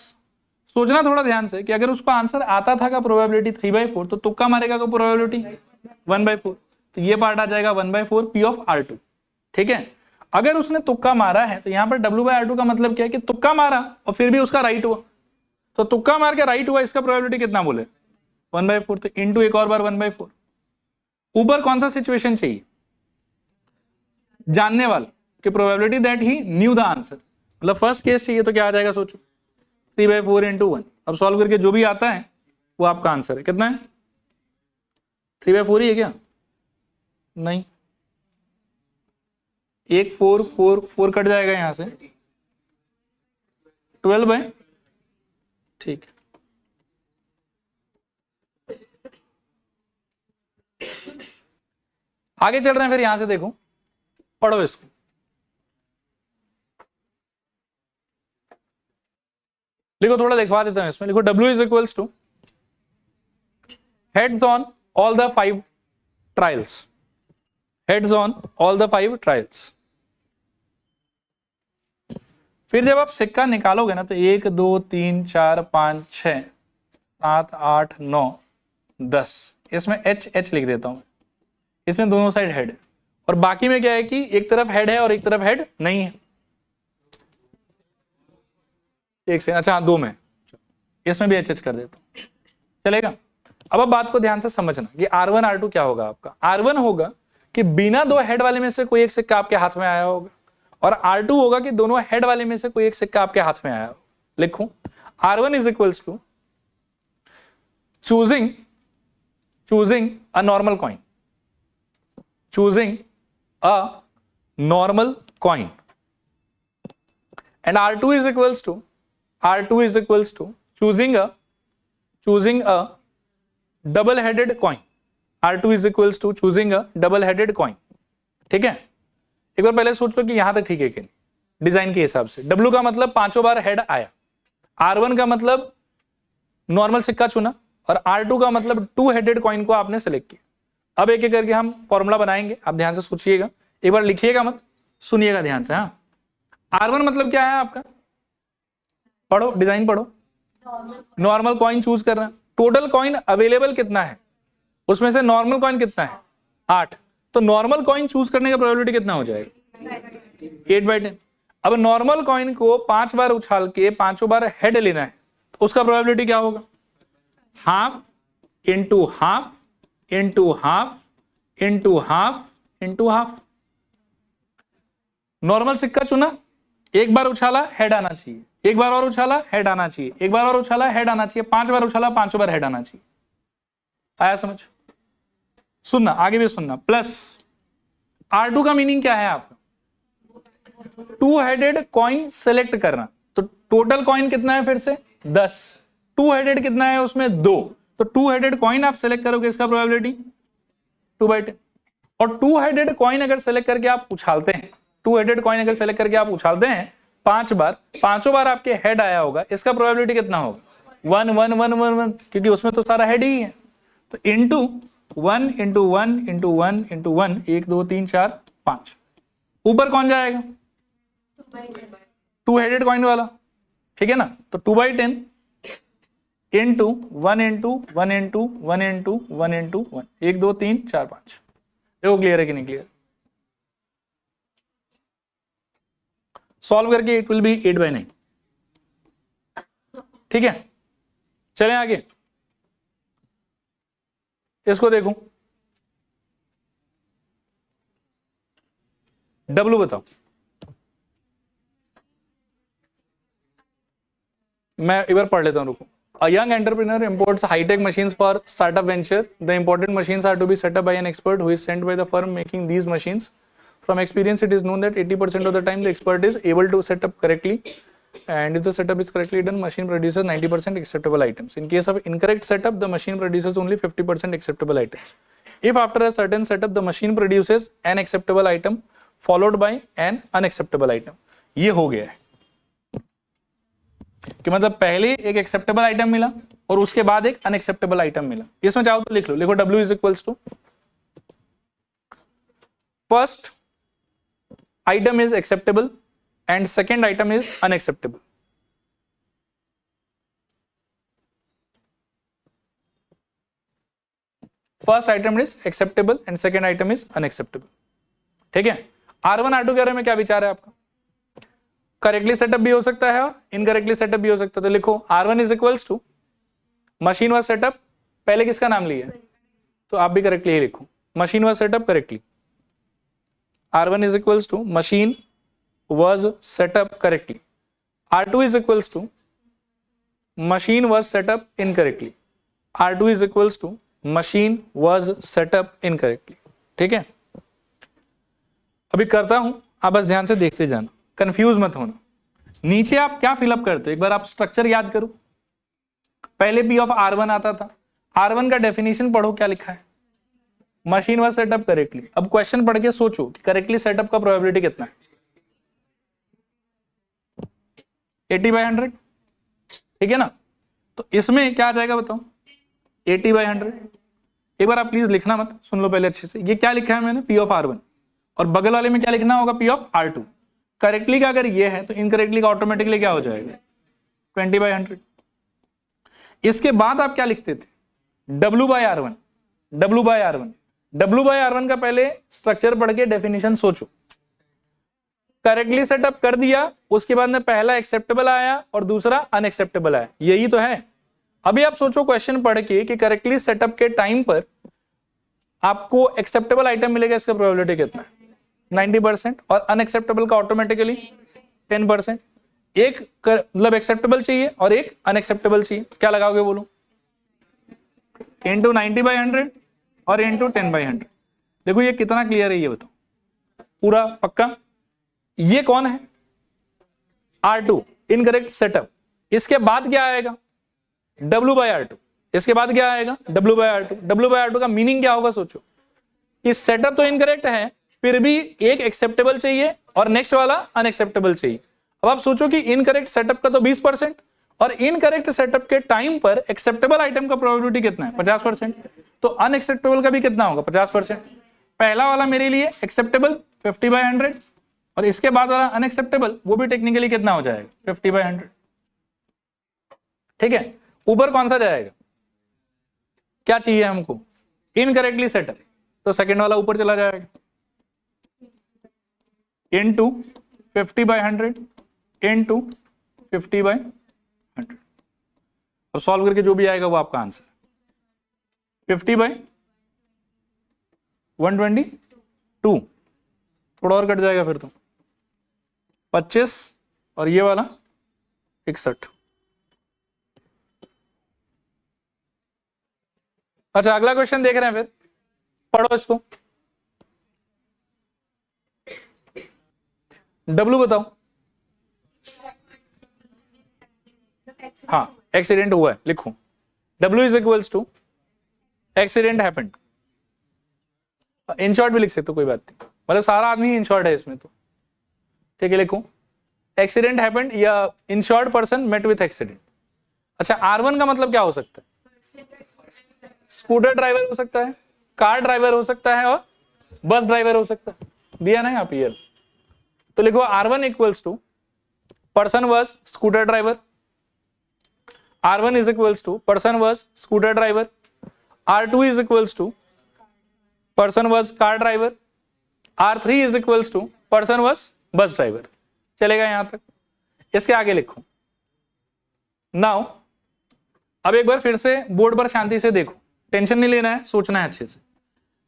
सोचना थोड़ा ध्यान से कि अगर उसको आंसर आता था का प्रोबेबिलिटी 3/4, तो तुक्का मारेगा का प्रोबेबिलिटी 1/4, तो ये पार्ट आ जाएगा 1/4 P ऑफ R2, ठीक है। अगर उसने तुक्का मारा है तो यहाँ पर W/R2 का मतलब क्या है कि तुक्का मारा और फिर भी उसका राइट हुआ, तो तुक्का मार के राइट हुआ, इसका प्रोबेबिलिटी कितना बोले 1/4, तो इंटू एक और बार 1/4। ऊपर कौन सा सिचुएशन चाहिए, जानने वाला कि probability that he new the answer, मतलब फर्स्ट केस चाहिए, तो क्या आ जाएगा सोचो 3/4 इंटू 1। अब सॉल्व करके जो भी आता है वो आपका आंसर है। कितना है, 3/4 ही है क्या, नहीं, एक 4 कट जाएगा यहां से, 12 ठीक है। आगे चल रहे हैं, फिर यहां से देखो, पढ़ो इसको। लिखो, थोड़ा लिखवा देता हूं इसमें, लिखो W is equals two heads on all the 5 trials, heads on all the 5 trials. फिर जब आप सिक्का निकालोगे ना, तो 1 2 3 4 5 6 7 8 9 10, इसमें H लिख देता हूं, इसमें दोनों साइड हेड है, और बाकी में क्या है कि एक तरफ हेड है और एक तरफ हेड नहीं है। एक से अच्छा, हाँ 2 में, इसमें भी H कर देता हूं, चलेगा। अब बात को ध्यान से समझना कि R1 R2 क्या होगा आपका। R1 होगा कि बिना 2 हेड वाले में से कोई एक सिक्का आपके हाथ में आया होगा, और R2 होगा कि दोनों हेड वाले में से कोई एक सिक्का आपके हाथ में आया होगा। लिखूं, R1 is equals to choosing a normal coin, choosing a normal coin, and R2 is equals to choosing a double headed coin, R2 is equals to choosing a double headed coin, ठीक है। एक बार पहले सोच लो कि यहां तक ठीक है कि नहीं, डिजाइन के हिसाब से। W का मतलब 5 बार हेड आया, R1 का मतलब नॉर्मल सिक्का चुना, और R2 का मतलब 2 हेडेड कॉइन को आपने सेलेक्ट किया। अब एक एक करके हम फॉर्मूला बनाएंगे, आप ध्यान से सोचिएगा, एक बार लिखिएगा मत, सुनिएगा ध्यान से। हाँ, R1 मतलब क्या है आपका, पढ़ो डिजाइन पढ़ो, नॉर्मल कॉइन चूज करना। टोटल कॉइन अवेलेबल कितना है, उसमें से नॉर्मल कॉइन कितना है 8, तो नॉर्मल कॉइन चूज करने का प्रोबेबिलिटी कितना हो जाएगा 8/10। अब नॉर्मल कॉइन को 5 बार उछाल के 5 बार हेड लेना है, तो उसका प्रोबेबिलिटी क्या होगा, half into half into half into half into half. Normal सिक्का चुना, एक बार उछाला हेड आना चाहिए, एक बार और उछाला हेड आना चाहिए, एक बार और उछाला हेड आना चाहिए, 5 बार उछाला 5 बार हेड आना चाहिए। आया समझ, सुनना आगे भी सुनना। प्लस R2 का मीनिंग क्या है आपका, 2 हेडेड कॉइन सेलेक्ट करना, तो टोटल कॉइन कितना है फिर से 10, 2 हेडेड कितना है उसमें 2, तो 2 हेडेड कॉइन आप सेलेक्ट करोगे, इसका प्रोबेबिलिटी 2/10। और 2 हेडेड कॉइन अगर सेलेक्ट करके आप उछालते हैं, 2 हेडेड कॉइन अगर सेलेक्ट करके आप उछालते हैं 5 बार, 5 बार आपके हेड आया होगा, इसका प्रोबेबिलिटी कितना होगा 1 1 1 1 1, क्योंकि उसमें तो सारा हेड ही है। तो इंटू 1 इंटू 1 इंटू 1 इंटू 1, 1 2 3 4 5, ऊपर कौन जाएगा 2 हेडेड कॉइन वाला, ठीक है ना। तो 2/10 into 1 into 1 into 1 into 1 into 1, 1 2 3 4 5। देखो क्लियर है कि नहीं क्लियर, सॉल्व करके इट विल बी 8/9, ठीक है। चलें आगे, इसको देखो, W बताओ। मैं एक बार पढ़ लेता हूं, रुको। A young entrepreneur imports high-tech machines for startup venture. The imported machines are to be set up by an expert who is sent by the firm making these machines. From experience, it is known that 80% of the time the expert is able to set up correctly and if the setup is correctly done, machine produces 90% acceptable items. In case of incorrect setup, the machine produces only 50% acceptable items. If after a certain setup, the machine produces an acceptable item followed by an unacceptable item. ये हो गया है कि मतलब पहले एक acceptable item मिला और उसके बाद एक अनएक्सेप्टेबल आइटम मिला. इसमें चाहो तो लिख लो, लिखो W is equals to first item is acceptable and second item is unacceptable. First item is acceptable and second item is unacceptable. ठीक है. R1 R2 के बारे में क्या विचार है आपका? करेक्टली सेटअप भी हो सकता है और इनकरेक्टली सेटअप भी हो सकता है. तो लिखो R1 is equals to machine was set up, पहले किसका नाम लिया है तो आप भी करेक्टली ही लिखो, machine was setup correctly. R1 is equals to machine was set up correctly. R2 is equals to machine was set up incorrectly. R2 is equals to machine was set up incorrectly. ठीक है. अभी करता हूं, आप बस ध्यान से देखते जाना, कंफ्यूज मत होना. नीचे आप क्या फिलअप करते हो, एक बार आप स्ट्रक्चर याद करो. पहले P ऑफ R1 आता था. R1 का डेफिनेशन पढ़ो, क्या लिखा है, मशीन वाज सेटअप करेक्टली. अब क्वेश्चन पढ़ के सोचो कि करेक्टली सेटअप का प्रोबेबिलिटी कितना है. 80/100. ठीक है ना. तो इसमें क्या आ जाएगा बताओ, 80/100. एक बार आप प्लीज लिखना मत, सुन लो पहले अच्छे से. ये क्या लिखा है मैंने, P ऑफ R1, और बगल वाले में क्या लिखना होगा, P ऑफ R2. करेक्टली का अगर ये है तो इनकरेक्टली का ऑटोमेटिकली क्या हो जाएगा, 20/100. इसके बाद आप क्या लिखते थे, W/R1. W/R1 का पहले स्ट्रक्चर पढ़ के डेफिनेशन सोचो. करेक्टली सेटअप कर दिया, उसके बाद में पहला एक्सेप्टेबल आया और दूसरा अनएक्सेप्टेबल आया, यही तो है. अभी आप सोचो क्वेश्चन पढ़ के कि करेक्टली सेटअप के टाइम पर आपको एक्सेप्टेबल आइटम मिलेगा, इसका प्रोबेबिलिटी कितना है, 90%, और अनएक्सेप्टेबल का ऑटोमेटिकली 10%. एक मतलब एक्सेप्टेबल चाहिए और एक अनएक्सेप्टेबल चाहिए, क्या लगाओगे बोलो, इंटू 90/100 और इंटू 10/100. देखो ये कितना क्लियर है, ये बताओ, पूरा पक्का. ये कौन है, R2 इनकरेक्ट सेटअप. इसके बाद क्या आएगा, W/R2. इसके बाद क्या आएगा, W/R2. W/R2 का मीनिंग क्या होगा, सोचो कि सेटअप तो इनकरेक्ट है, फिर भी एक एक्सेप्टेबल चाहिए और नेक्स्ट वाला अनएक्सेप्टेबल चाहिए. अब आप सोचो कि इनकरेक्ट सेटअप का तो 20% और इनकरेक्ट सेटअप के टाइम पर एक्सेप्टेबल आइटम का प्रोबेबिलिटी कितना है, 50%. तो अनएक्सेप्टेबल का भी कितना होगा, 50%. पहला वाला मेरे लिए एक्सेप्टेबल 50/100 और इसके बाद वाला अनएक्सेप्टेबल, वो भी टेक्निकली कितना हो जाएगा, 50/100. ठीक है. ऊपर कौन सा जाएगा, क्या चाहिए हमको, इनकरेक्टली सेटअप, तो सेकंड वाला ऊपर चला जाएगा, इनटू 50/100 इनटू 50/100. अब सॉल्व करके जो भी आएगा वो आपका आंसर. 50/122, थोड़ा और कट जाएगा फिर तो 25 और ये वाला 61. अच्छा अगला क्वेश्चन देख रहे हैं, फिर पढ़ो इसको. W बताओ. हाँ एक्सीडेंट हुआ है, लिखो W is equals to accident happened. In short भी लिख सकते हो, कोई बात नहीं, मतलब सारा आदमी इन शॉर्ट है इसमें तो. ठीक है, लिखो एक्सीडेंट हैपेंड या in short person met with accident. अच्छा R1 का मतलब क्या हो सकता है, स्कूटर ड्राइवर हो सकता है, कार ड्राइवर हो सकता है और बस ड्राइवर हो सकता है, दिया ना यहाँ पे. तो लिखो R1 equals to person was scooter driver. R1 is equals to person was scooter driver. R2 is equals to person was car driver. R3 is equals to person was bus driver. चलेगा यहां तक. इसके आगे लिखो. Now अब एक बार फिर से बोर्ड पर शांति से देखो, टेंशन नहीं लेना है, सोचना है अच्छे से.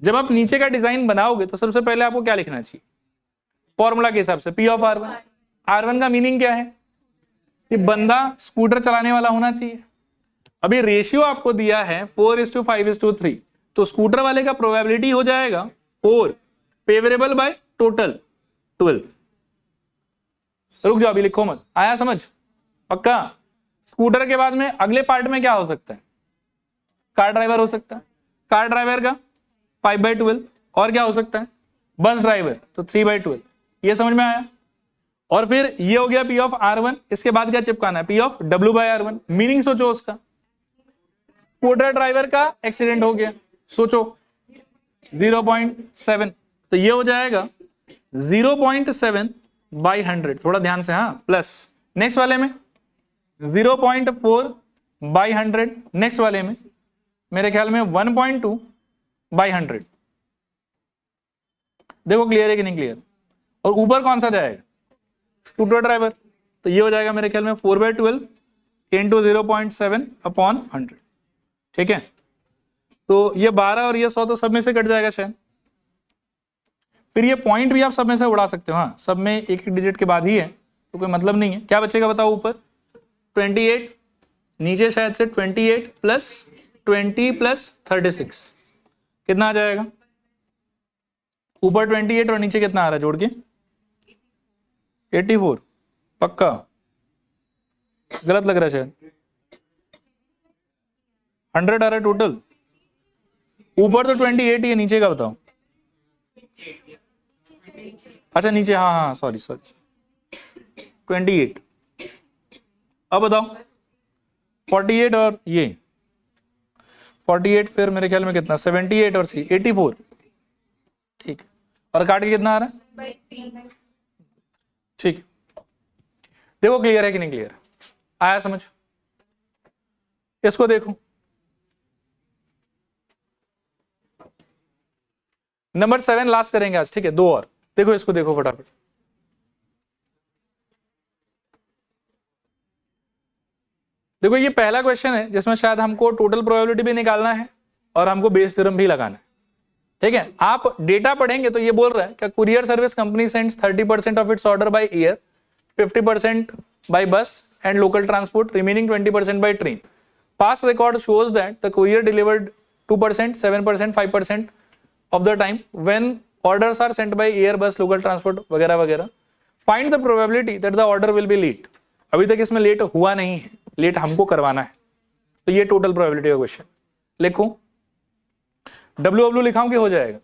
जब आप नीचे का डिजाइन बनाओगे तो सबसे पहले आपको क्या लिखना चाहिए, फॉर्मूला के हिसाब से P ऑफ R1. R1 का मीनिंग क्या है कि बंदा स्कूटर चलाने वाला होना चाहिए. अभी रेशियो आपको दिया है 4:5:3, तो स्कूटर वाले का प्रोबेबिलिटी हो जाएगा 4 फेवरेबल बाय टोटल 12. रुक जाओ, अभी लिखो मत, आया समझ. पक्का? स्कूटर के बाद में अगले पार्ट में क्या हो सकता है? कार ड्राइवर हो सकता है, कार ड्राइवर का 5/12। और क्या हो सकता है? बस ड्राइवर, तो 3/12। ये समझ में आया? और फिर ये हो गया P ऑफ R1, इसके बाद क्या चिपकाना है? P of W/R1। मीनिंग सोचो उसका, स्कूटर ड्राइवर का एक्सीडेंट हो गया, सोचो 0.7, तो ये हो जाएगा 0.7/100। थोड़ा ध्यान से, हाँ, प्लस नेक्स्ट वाले में 0.4/100, नेक्स्ट वाले में मेरे ख्याल में 1.2/100। देखो क्लियर है कि नहीं क्लियर? और ऊपर कौन सा जाएगा? स्कूटर ड्राइवर, तो ये हो जाएगा मेरे ख्याल में 4/12 इंटू 0.7/100। ठीक है, तो ये 12 और ये 100 तो सब में से कट जाएगा शायद। फिर ये पॉइंट भी आप सब में से उड़ा सकते हो, हाँ, सब में एक एक डिजिट के बाद ही है, तो कोई मतलब नहीं है। क्या बचेगा बताओ? ऊपर 28, नीचे शायद से 28 प्लस 20 प्लस 36, कितना आ जाएगा? ऊपर 28 और नीचे कितना आ रहा है जोड़ के? 84। पक्का? गलत लग रहा है शायद। 100 आ रहा है टोटल। ऊपर तो 28 ही है, नीचे का बताओ। अच्छा नीचे, हाँ हाँ सॉरी 28। अब बताओ 48 और ये 48, फिर मेरे ख्याल में कितना? 78 और 84। ठीक, और काट के कितना आ रहा है? ठीक, देखो क्लियर है कि नहीं क्लियर? आया समझ? इसको देखो, नंबर 7 लास्ट करेंगे आज, ठीक है? 2 और देखो, इसको देखो फटाफट। देखो ये पहला क्वेश्चन है जिसमें शायद हमको टोटल प्रोबेबिलिटी भी निकालना है और हमको बेस थ्योरम भी लगाना है। ठीक है, आप डेटा पढ़ेंगे तो ये बोल रहा है कि courier service company sends 30% of its order by air, 50% by bus and local transport, remaining 20% by train. Past record shows that the courier delivered 2%, 7%, 5% of the time when orders are sent by air, bus, local transport वगैरह वगैरह। Find the probability that the order will be late। अभी तक इसमें late हुआ नहीं है, late हमको करवाना है, तो ये टोटल प्रोबेबिलिटी का क्वेश्चन। लिखो W लिखाऊं कि हो जाएगा?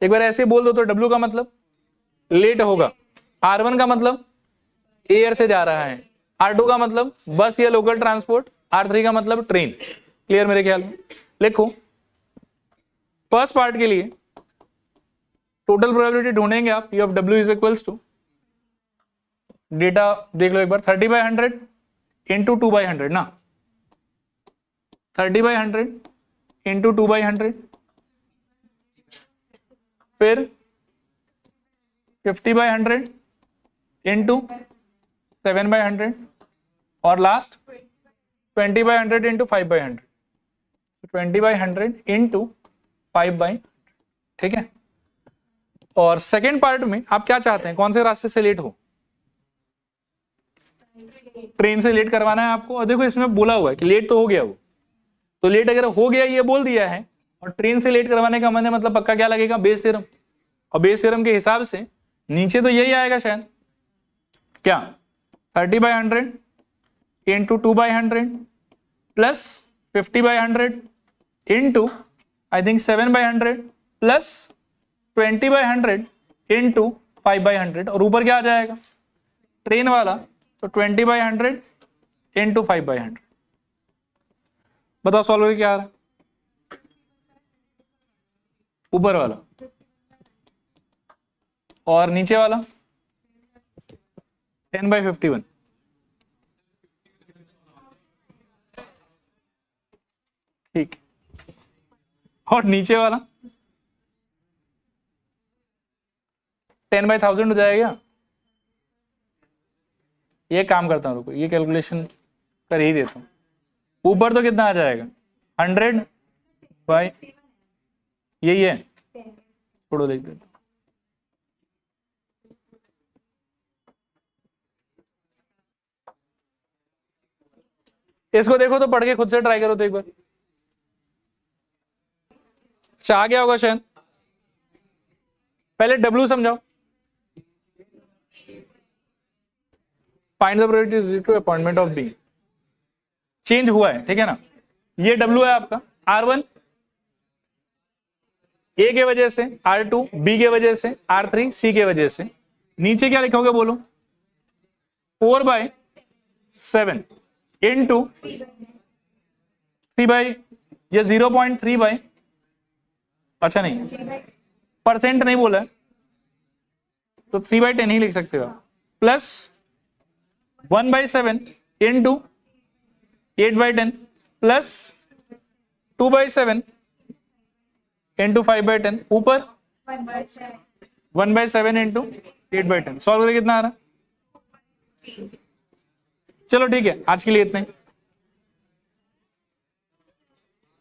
एक बार ऐसे बोल दो तो W का मतलब लेट होगा, R1 का मतलब एयर से जा रहा है, R2 का मतलब बस या लोकल ट्रांसपोर्ट, R3 का मतलब ट्रेन। क्लियर मेरे ख्याल में? लिखो फर्स्ट पार्ट के लिए टोटल प्रोबेबिलिटी ढूंढेंगे आप। P of W is equals to, data देख लो एक बार, 30/100 इंटू 2/100 ना, 30/100 इंटू 2/100, फिर 50/100 इंटू 7/100, और लास्ट 20/100 इंटू 5/100, 20/100 इंटू 5/100। ठीक है, और सेकेंड पार्ट में आप क्या चाहते हैं? कौन से रास्ते से लेट हो? ट्रेन से लेट करवाना है आपको। और देखो इसमें बोला हुआ है कि लेट तो हो गया वो, तो लेट अगर हो गया ये बोल दिया है, और ट्रेन से लेट करवाने का मैंने मतलब पक्का क्या लगेगा? Bayes theorem. और बेस थ्योरम के हिसाब से नीचे तो यही आएगा शायद, क्या? 30/100 into 2/100 plus 50/100 into I think 7/100 plus 20/100 into 5/100, और ऊपर क्या आ जाएगा? ट्रेन वाला, तो 20/100 इंटू 5/100। बताओ सॉल्व क्या आ रहा है? ऊपर वाला, और नीचे वाला 10/51। ठीक, और नीचे वाला 10/1000 हो जाएगा। ये काम करता हूं, रुको ये कैलकुलेशन कर ही देता हूं। ऊपर तो कितना आ जाएगा? 100 बाय, यही है, छोड़ो देख देता हूं। इसको देखो तो पढ़ के खुद से ट्राई करो तो एक बार। अच्छा आ गया होगा शायद। पहले W समझाओ। Find the probability to appointment of B, change हुआ है, ठीक है ना। ये W है आपका R1 A के वजह से, R2 B के वजह से, R3 C के वजह से। नीचे क्या लिखोगे बोलो, 4/7 इंटू 3 बाई, ये 0.3 बाई, अच्छा नहीं परसेंट नहीं बोला है तो 3/10 ही लिख सकते हो आप, प्लस 1/7 इंटू 8/10 प्लस 2/7 इंटू 5/10 ऊपर 1/7 इंटू 8/10। सॉल्व करके कितना आ रहा है? चलो ठीक है, आज के लिए इतना ही।